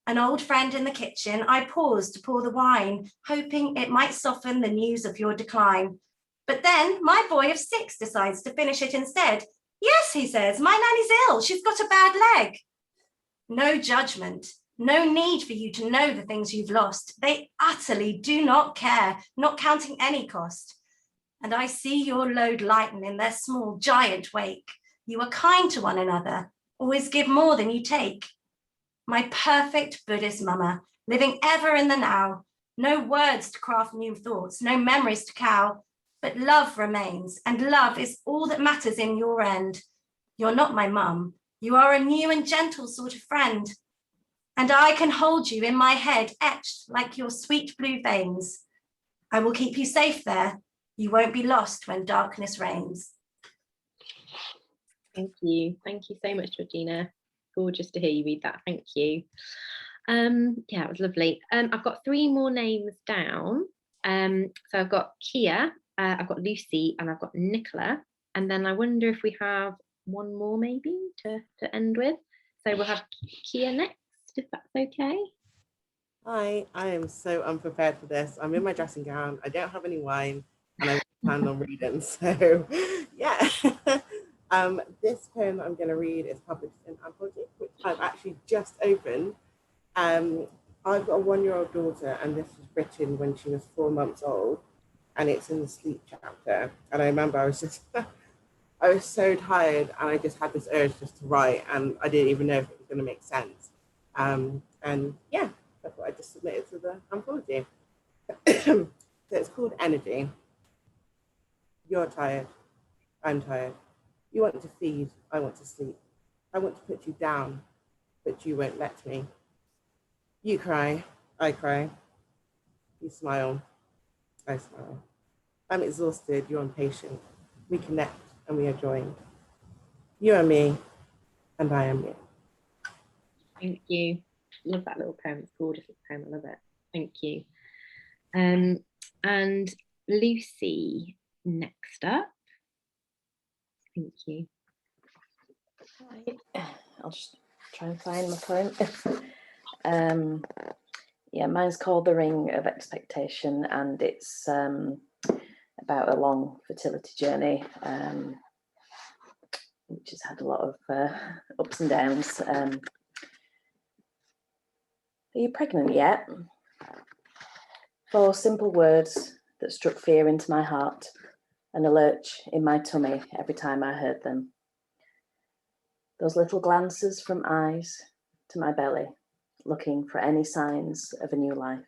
An old friend in the kitchen, I pause to pour the wine, hoping it might soften the news of your decline. But then my boy of 6 decides to finish it instead. Yes, he says, my nanny's ill, she's got a bad leg. No judgment, no need for you to know the things you've lost. They utterly do not care, not counting any cost. And I see your load lighten in their small giant wake. You are kind to one another, always give more than you take. My perfect Buddhist mama, living ever in the now, no words to craft new thoughts, no memories to cow, but love remains, and love is all that matters in your end. You're not my mum, you are a new and gentle sort of friend, and I can hold you in my head, etched like your sweet blue veins. I will keep you safe there. You won't be lost when darkness reigns. Thank you so much, Georgina. Gorgeous to hear you read that. Thank you. Yeah, it was lovely. I've got 3 more names down. So I've got Kia, I've got Lucy, and I've got Nicola. And then I wonder if we have one more maybe to end with. So we'll have Kia next, if that's okay. Hi, I am so unprepared for this. I'm in my dressing gown. I don't have any wine, and I plan on reading. So, yeah. This poem I'm going to read is published in Anthology, which I've actually just opened. I've got a 1-year-old daughter, and this was written when she was 4 months old, and it's in the sleep chapter. And I remember I was just, I was so tired, and I just had this urge just to write, and I didn't even know if it was going to make sense. And yeah, that's what I just submitted to the anthology. So it's called Energy. You're tired. I'm tired. You want to feed, I want to sleep. I want to put you down, but you won't let me. You cry, I cry. You smile, I smile. I'm exhausted, you're impatient. We connect and we are joined. You are me, and I am you. Thank you. Love that little poem. It's a gorgeous little poem. I love it. Thank you. And Lucy next up. Thank you. Hi. I'll just try and find my poem. Yeah, mine's called The Ring of Expectation, and it's about a long fertility journey which has had a lot of ups and downs. Are you pregnant yet? 4 simple words that struck fear into my heart and a lurch in my tummy every time I heard them. Those little glances from eyes to my belly, looking for any signs of a new life.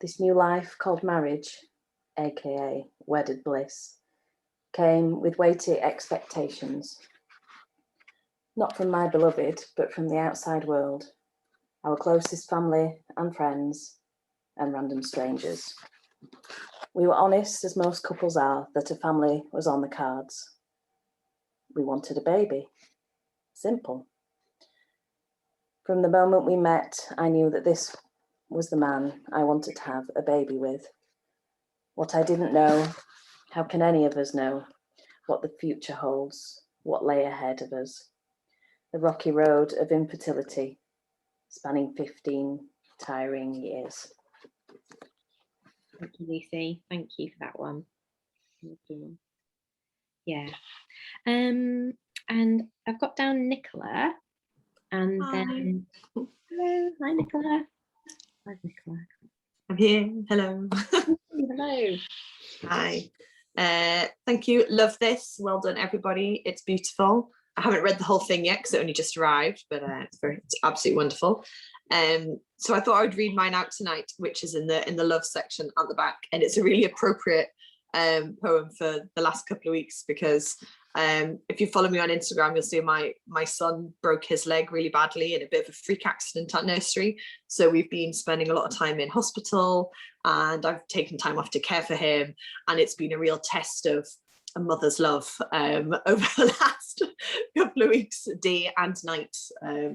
This new life called marriage, aka wedded bliss, came with weighty expectations, not from my beloved, but from the outside world, our closest family and friends, and random strangers. We were honest, as most couples are, that a family was on the cards. We wanted a baby. Simple. From the moment we met, I knew that this was the man I wanted to have a baby with. What I didn't know, how can any of us know what the future holds, what lay ahead of us? The rocky road of infertility, spanning 15 tiring years. Thank you, Lucy. Thank you for that one. Thank you. Yeah. And I've got down Nicola, and Hi. then hello, hi Nicola. Hi Nicola. I'm here. Hello. Hello. Hi. Thank you. Love this. Well done, everybody. It's beautiful. I haven't read the whole thing yet because it only just arrived, but it's absolutely wonderful. So I thought I would read mine out tonight, which is in the love section at the back, and it's a really appropriate poem for the last couple of weeks because if you follow me on Instagram, you'll see my son broke his leg really badly in a bit of a freak accident at nursery. So we've been spending a lot of time in hospital, and I've taken time off to care for him, and it's been a real test of a mother's love over the last couple of weeks, day and night,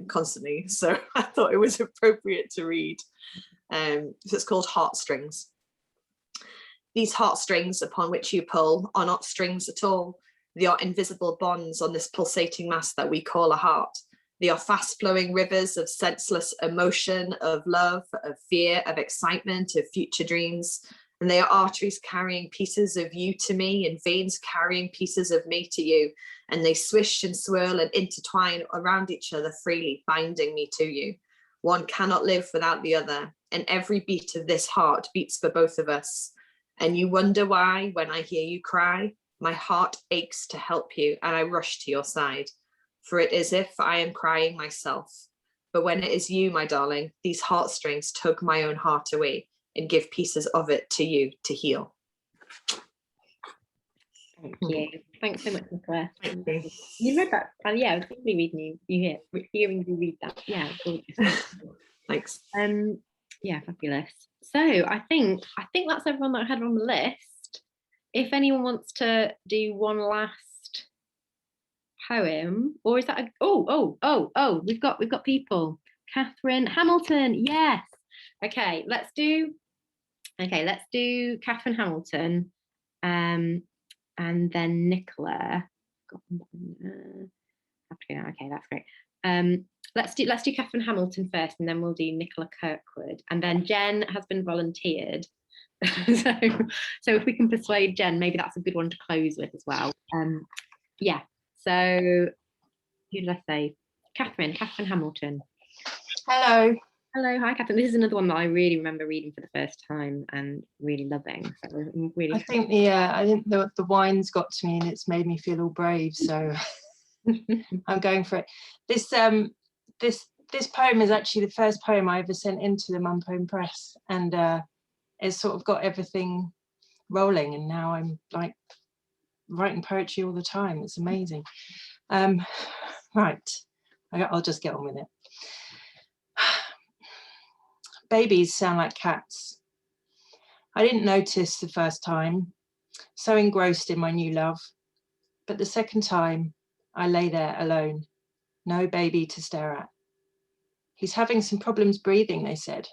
constantly. So I thought it was appropriate to read. So it's called Heartstrings. These heartstrings upon which you pull are not strings at all. They are invisible bonds on this pulsating mass that we call a heart. They are fast-flowing rivers of senseless emotion, of love, of fear, of excitement, of future dreams. And they are arteries carrying pieces of you to me and veins carrying pieces of me to you. And they swish and swirl and intertwine around each other freely, binding me to you. One cannot live without the other. And every beat of this heart beats for both of us. And you wonder why, when I hear you cry, my heart aches to help you and I rush to your side. For it is as if I am crying myself. But when it is you, my darling, these heartstrings tug my own heart away and give pieces of it to you to heal. Thank you. Thanks so much, Nicola. Thank you. You read that? Yeah, I was totally reading hearing you read that. Yeah, gorgeous. Thanks. Yeah, fabulous. So I think that's everyone that I had on the list. If anyone wants to do one last poem, or is that we've got people. Catherine Hamilton, yes. Okay, let's do Catherine Hamilton, and then Nicola. Okay, that's great. Let's do Catherine Hamilton first, and then we'll do Nicola Kirkwood, and then Jen has been volunteered. so if we can persuade Jen, maybe that's a good one to close with as well. Yeah. So who did I say? Catherine Hamilton. Hello. Hello, hi Catherine. This is another one that I really remember reading for the first time and really loving. So I'm really. I think the wine's got to me and it's made me feel all brave. So I'm going for it. This poem is actually the first poem I ever sent into the Mum Poem Press, and it's sort of got everything rolling. And now I'm like writing poetry all the time. It's amazing. Right, I'll just get on with it. Babies sound like cats. I didn't notice the first time, so engrossed in my new love. But the second time, I lay there alone, no baby to stare at. He's having some problems breathing, they said.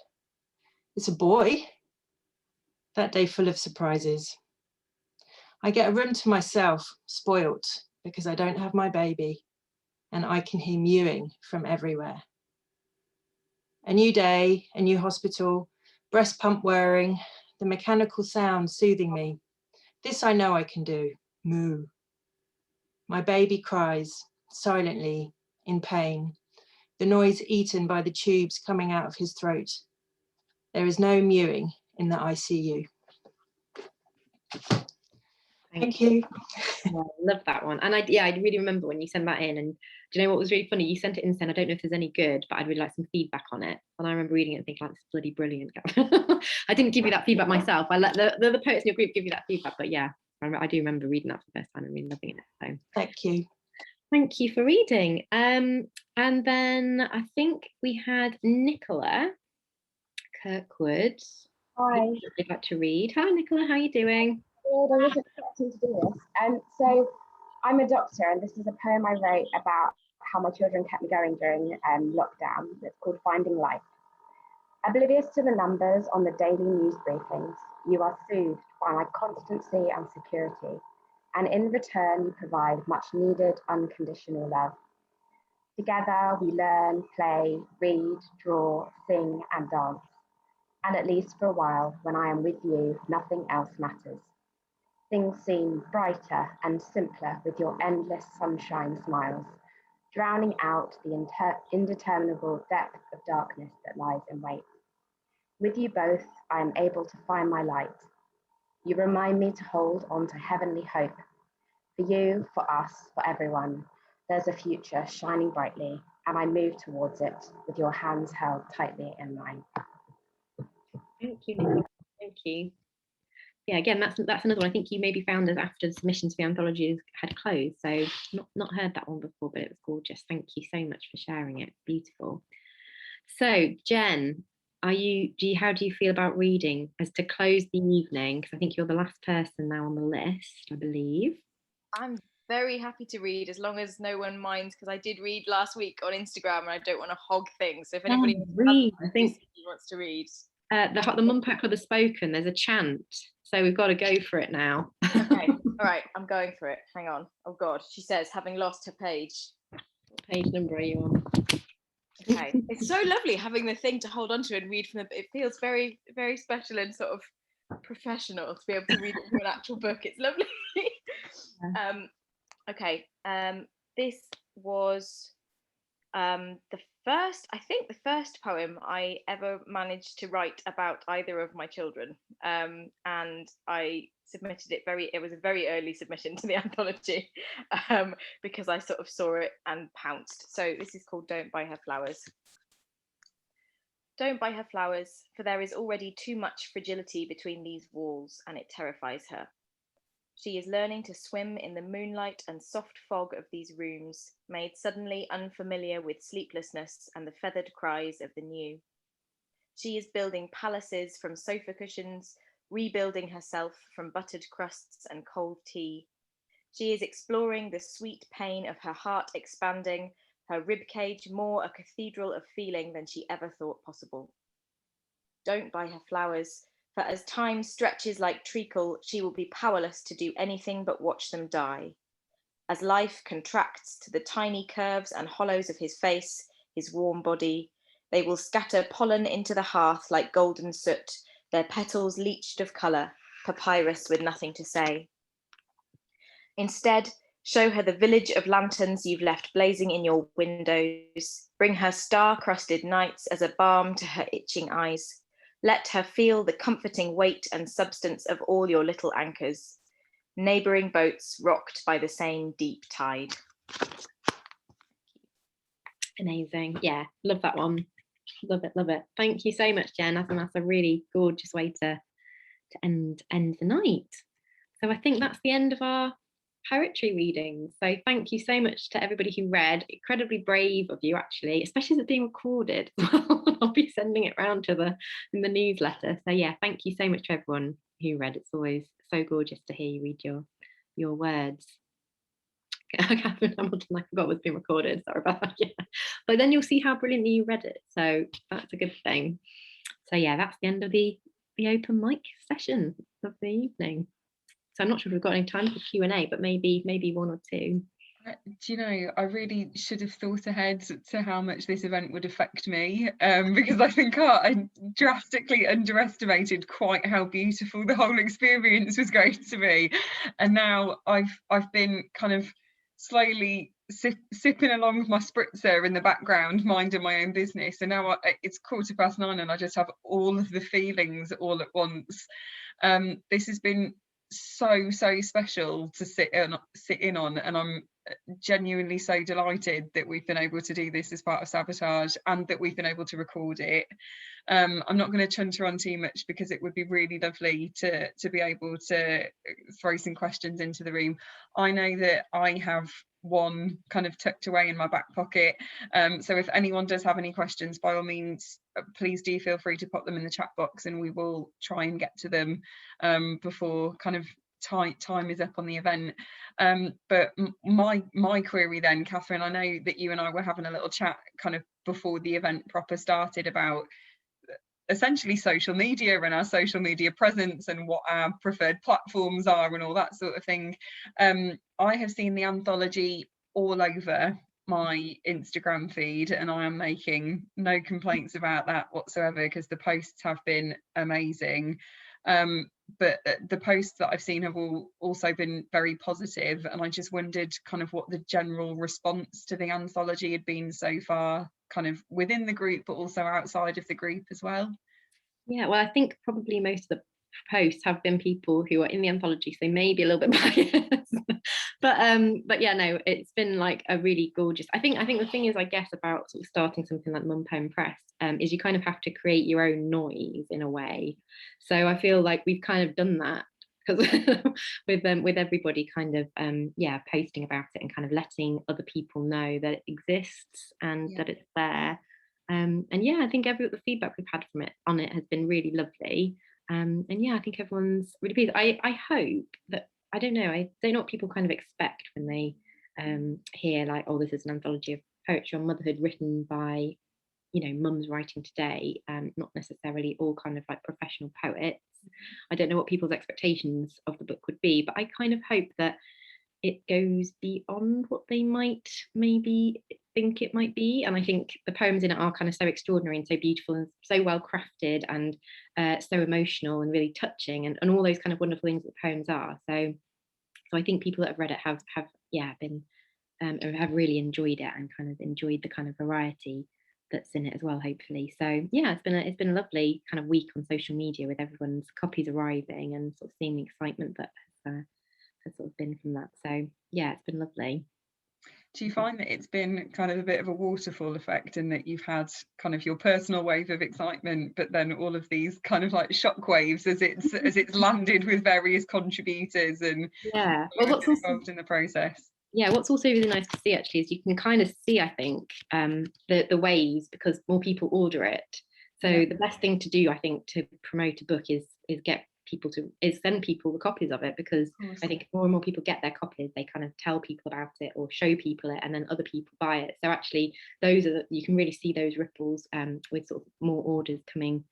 It's a boy. That day full of surprises. I get a room to myself, spoilt, because I don't have my baby, and I can hear mewing from everywhere. A new day, a new hospital, breast pump whirring, the mechanical sound soothing me. This I know I can do, moo. My baby cries silently in pain, the noise eaten by the tubes coming out of his throat. There is no mewing in the ICU. Thank you. Oh, I love that one. And I really remember when you sent that in, and do you know what was really funny? You sent it in saying, I don't know if there's any good, but I'd really like some feedback on it. And I remember reading it and thinking, like, this is bloody brilliant. I didn't give you that feedback myself. I let the poets in your group give you that feedback, but yeah, I do remember reading that for the first time and really loving it. So thank you. Thank you for reading. And then I think we had Nicola Kirkwood. Hi. I'd like to read. Hi, Nicola, how are you doing? Good, I wasn't expecting to do this. So I'm a doctor, and this is a poem I wrote about how my children kept me going during lockdown. It's called Finding Life. Oblivious to the numbers on the daily news briefings, you are soothed by my constancy and security, and in return you provide much needed unconditional love. Together we learn, play, read, draw, sing and dance. And at least for a while, when I am with you, nothing else matters. Things seem brighter and simpler with your endless sunshine smiles, drowning out the indeterminable depth of darkness that lies in wait. With you both, I am able to find my light. You remind me to hold on to heavenly hope. For you, for us, for everyone, there's a future shining brightly, and I move towards it with your hands held tightly in mine. Thank you, Nicola. Thank you. Yeah, again, that's another one. I think you maybe found us after the submissions for the anthology had closed, so not heard that one before, but it was gorgeous. Thank you so much for sharing it. Beautiful. So, Jen, how do you feel about reading as to close the evening? Because I think you're the last person now on the list, I believe. I'm very happy to read as long as no one minds, because I did read last week on Instagram and I don't want to hog things. So if anybody wants to read. The Mum Pack Club has spoken. There's a chant, so we've got to go for it now. Okay, all right, I'm going for it. Hang on. Oh God, she says, having lost her page. What page number are you on? Okay, it's so lovely having the thing to hold on to and read from. It feels very, very special and sort of professional to be able to read it from an actual book. It's lovely. Okay, this was the first poem I ever managed to write about either of my children, and I submitted it it was a very early submission to the anthology, because I sort of saw it and pounced. So this is called Don't Buy Her Flowers. Don't buy her flowers, for there is already too much fragility between these walls, and it terrifies her. She is learning to swim in the moonlight and soft fog of these rooms, made suddenly unfamiliar with sleeplessness and the feathered cries of the new. She is building palaces from sofa cushions, rebuilding herself from buttered crusts and cold tea. She is exploring the sweet pain of her heart expanding, her ribcage more a cathedral of feeling than she ever thought possible. Don't buy her flowers, for as time stretches like treacle, she will be powerless to do anything but watch them die. As life contracts to the tiny curves and hollows of his face, his warm body, they will scatter pollen into the hearth like golden soot, their petals leached of colour, papyrus with nothing to say. Instead, show her the village of lanterns you've left blazing in your windows. Bring her star-crusted nights as a balm to her itching eyes. Let her feel the comforting weight and substance of all your little anchors. Neighbouring boats rocked by the same deep tide. Amazing. Yeah, love that one. Love it, love it. Thank you so much, Jen. That's a really gorgeous way to end the night. So I think that's the end of our poetry reading. So thank you so much to everybody who read. Incredibly brave of you, actually, especially as it's being recorded. I'll be sending it around in the newsletter. So yeah, thank you so much to everyone who read. It's always so gorgeous to hear you read your words. Catherine Hamilton, I forgot was being recorded. Sorry about that. Yeah. But then you'll see how brilliantly you read it. So that's a good thing. So yeah, that's the end of the open mic session of the evening. So I'm not sure if we've got any time for Q&A, but maybe one or two. Do you know, I really should have thought ahead to how much this event would affect me, because I think I drastically underestimated quite how beautiful the whole experience was going to be. And now I've been kind of slowly sipping along with my spritzer in the background, minding my own business, and now it's 9:15 and I just have all of the feelings all at once. This has been so special to sit in on, and I'm genuinely so delighted that we've been able to do this as part of Sabotage and that we've been able to record it. I'm not going to chunter on too much because it would be really lovely to be able to throw some questions into the room. I know that I have one kind of tucked away in my back pocket, so if anyone does have any questions, by all means please do feel free to pop them in the chat box and we will try and get to them before kind of time is up on the event. But my query then, Catherine, I know that you and I were having a little chat kind of before the event proper started about essentially social media and our social media presence and what our preferred platforms are and all that sort of thing. I have seen the anthology all over my Instagram feed and I am making no complaints about that whatsoever because the posts have been amazing. But the posts that I've seen have also been very positive, and I just wondered kind of what the general response to the anthology had been so far, kind of within the group but also outside of the group as well. Yeah, well, I think probably most of the posts have been people who are in the anthology, so maybe a little bit biased. but yeah, no, it's been like a really gorgeous. I think the thing is, I guess, about sort of starting something like Mum Poem Press is you kind of have to create your own noise in a way. So I feel like we've kind of done that because with everybody kind of posting about it and kind of letting other people know that it exists and that it's there. And yeah, I think the feedback we've had from it has been really lovely. And yeah, I think everyone's really pleased. I hope that, I don't know what people kind of expect when they hear like, oh, this is an anthology of poetry on motherhood written by, mums writing today, not necessarily all kind of like professional poets. I don't know what people's expectations of the book would be, but I kind of hope that it goes beyond what they might maybe think it might be. And I think the poems in it are kind of so extraordinary and so beautiful and so well crafted and so emotional and really touching and all those kind of wonderful things that the poems are. So I think people that have read it have been have really enjoyed it and kind of enjoyed the kind of variety that's in it as well, hopefully. So yeah, it's been a lovely kind of week on social media with everyone's copies arriving and sort of seeing the excitement that has sort of been from that. So yeah, it's been lovely. Do you find that it's been kind of a bit of a waterfall effect in that you've had kind of your personal wave of excitement, but then all of these kind of like shock waves as it's landed with various contributors and what's involved in the process? Yeah, what's also really nice to see actually is you can kind of see, I think, the waves because more people order it. So the best thing to do, I think, to promote a book is send people the copies of it, because I think more and more people get their copies, they kind of tell people about it or show people it, and then other people buy it. So actually you can really see those ripples with sort of more orders coming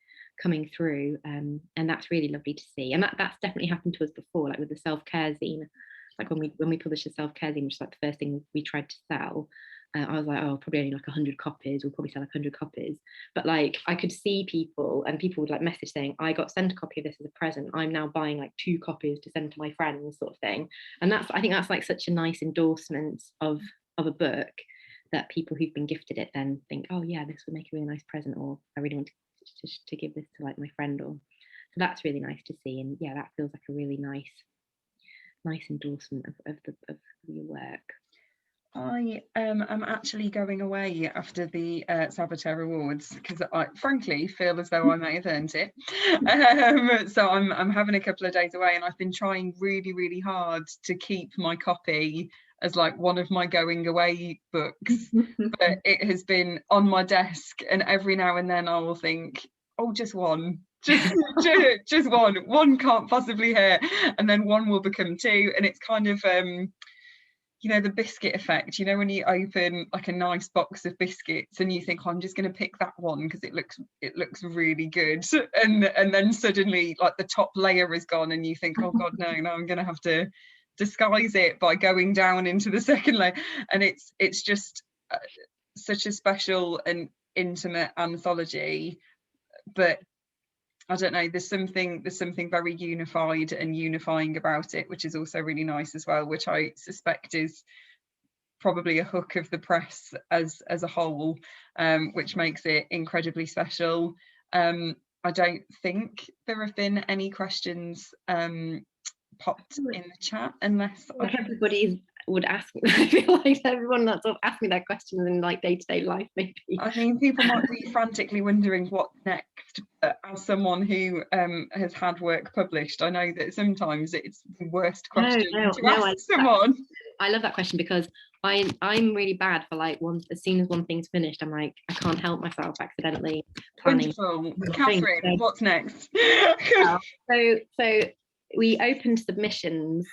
through, and that's really lovely to see. And that's definitely happened to us before, like with the self-care zine. Like when we published the self-care zine, which is like the first thing we tried to sell, I was like, oh, probably only like 100 copies. We'll probably sell like 100 copies. But like I could see people, and people would like message saying, I got sent a copy of this as a present. I'm now buying like 2 copies to send to my friends, sort of thing. And I think that's like such a nice endorsement of a book, that people who've been gifted it then think, oh yeah, this would make a really nice present, or I really want to give this to like my friend. Or so that's really nice to see. And yeah, that feels like a really nice endorsement of your work. I am actually going away after the Saboteur Awards because I frankly feel as though I may have earned it. So I'm having a couple of days away, and I've been trying really, really hard to keep my copy as like one of my going away books, but it has been on my desk, and every now and then I will think, oh, just one. Just one can't possibly hurt, and then one will become 2, and it's kind of the biscuit effect, when you open like a nice box of biscuits and you think, oh, I'm just going to pick that one because it looks really good, and then suddenly like the top layer is gone and you think, oh god, no, I'm going to have to disguise it by going down into the second layer. And it's just such a special and intimate anthology, but I don't know, there's something very unified and unifying about it, which is also really nice as well, which I suspect is probably a hook of the press as a whole, which makes it incredibly special. I don't think there have been any questions popped in the chat, unless everybody would ask me. I feel like everyone that's sort of asked me their questions in like day-to-day life, maybe. I mean, people might be frantically wondering what's next, but as someone who has had work published, I know that sometimes it's the worst question to ask someone. I love that question, because I'm really bad for like as soon as one thing's finished, I'm like, I can't help myself accidentally planning. Wonderful. Catherine, what's next? So we opened submissions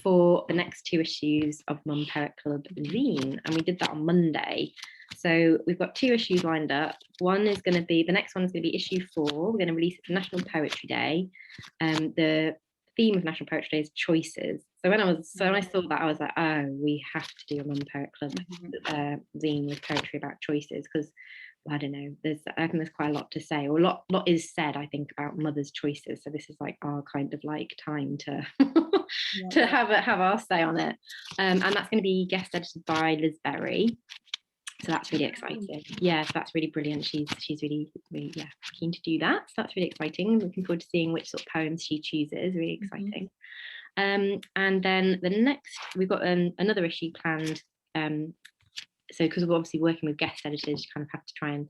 for the next 2 issues of Mum Poet Club zine, and we did that on Monday. So we've got 2 issues lined up. One is going to be, the next one is going to be issue 4. We're going to release it for National Poetry Day. The theme of National Poetry Day is choices. So when I saw that, I was like, oh, we have to do a Mum Poet Club zine with poetry about choices, because I don't know, I think there's quite a lot to say, or a lot is said, I think, about mothers' choices. So this is like our kind of like time to to have our say on it. And that's going to be guest edited by Liz Berry. So that's really exciting. Yeah, so that's really brilliant. She's really keen to do that. So that's really exciting. Looking forward to seeing which sort of poems she chooses. Really exciting. And then the next, we've got another issue planned. So because we're obviously working with guest editors, you kind of have to try and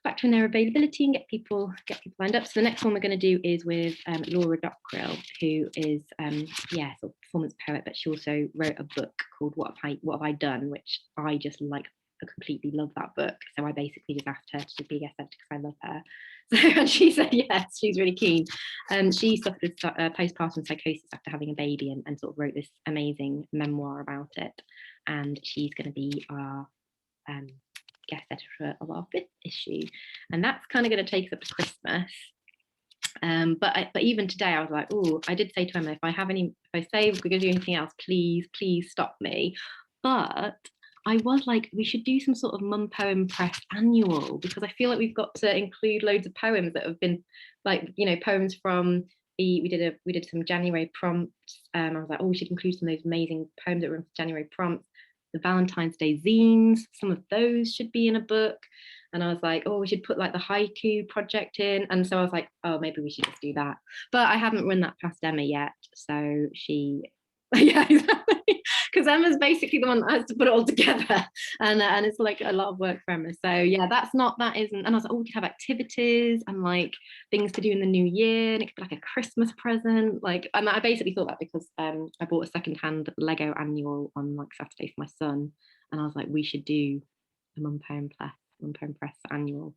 factor in their availability and get people lined up. So the next one we're going to do is with Laura Dockrell, who is sort of performance poet, but she also wrote a book called What Have I Done, which I just like. I completely love that book. So I basically just asked her to be a guest editor because I love her. So, and she said yes, she's really keen. She suffered with postpartum psychosis after having a baby, and sort of wrote this amazing memoir about it. And she's going to be our guest editor of our 5th issue, and that's kind of going to take us up to Christmas. But even today I was like, oh, I did say to Emma, if I say we're going to do anything else, please stop me. But I was like, we should do some sort of Mum Poem Press annual, because I feel like we've got to include loads of poems that have been like, you know, poems from we did some January prompts. I was like, oh, we should include some of those amazing poems that were in January prompts. The Valentine's Day zines, some of those should be in a book. And I was like, oh, we should put like the haiku project in. And so I was like, oh, maybe we should just do that. But I haven't run that past Emma yet. So yeah, exactly. Because Emma's basically the one that has to put it all together, and it's like a lot of work for Emma. So yeah, that isn't. And I was like, oh, we could have activities and like things to do in the new year, and it could be like a Christmas present. Like, and I basically thought that because I bought a secondhand Lego annual on like Saturday for my son, and I was like, we should do a Mum Poem Press annual,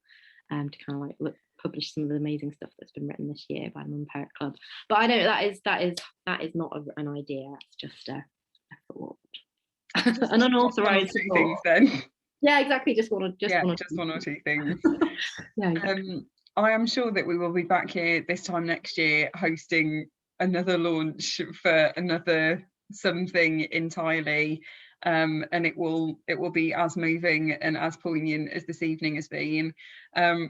to kind of like publish some of the amazing stuff that's been written this year by Mum Poet Club. But I know that is not an idea. It's just a thought, an unauthorized thought. Things then. Yeah, exactly. Just one or two things. Yeah. Exactly. I am sure that we will be back here this time next year hosting another launch for another something entirely. And it will be as moving and as poignant as this evening has been.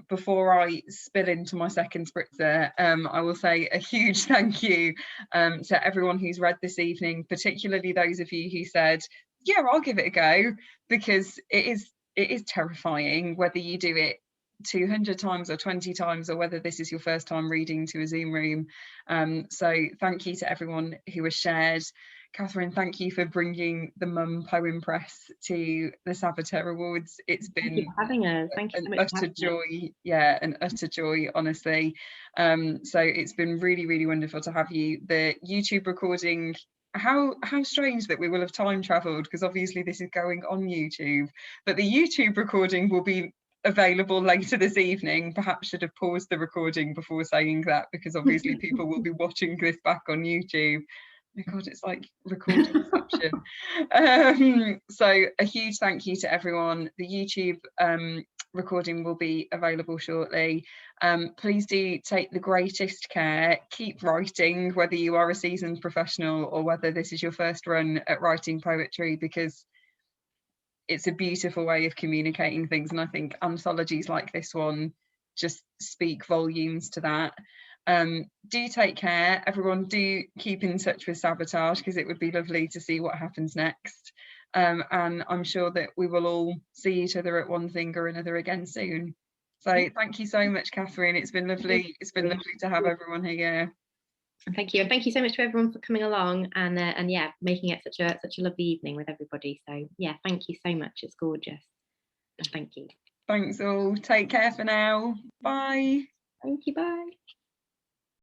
Before I spill into my second spritzer, I will say a huge thank you to everyone who's read this evening, particularly those of you who said, yeah, I'll give it a go, because it is terrifying whether you do it 200 times or 20 times, or whether this is your first time reading to a Zoom room. So thank you to everyone who has shared. Catherine, thank you for bringing the Mum Poem Press to the Saboteur Awards. It's been having us. Thank you so much. Utter joy, yeah, an utter joy, honestly. So it's been really, really wonderful to have you. The YouTube recording, how strange that we will have time traveled, because obviously this is going on YouTube, but the YouTube recording will be available later this evening. Perhaps should have paused the recording before saying that, because obviously people will be watching this back on YouTube. Oh my God, it's like recording inception. So a huge thank you to everyone. The YouTube recording will be available shortly. Please do take the greatest care. Keep writing, whether you are a seasoned professional or whether this is your first run at writing poetry, because it's a beautiful way of communicating things. And I think anthologies like this one just speak volumes to that. Do take care, everyone. Do keep in touch with Sabotage, because it would be lovely to see what happens next. and I'm sure that we will all see each other at one thing or another again soon. So thank you so much, Catherine. It's been lovely. It's been lovely to have everyone here. And thank you so much to everyone for coming along and yeah, making it such a lovely evening with everybody. So yeah, thank you so much. It's gorgeous. And thank you. Thanks all. Take care for now. Bye. Thank you. Bye.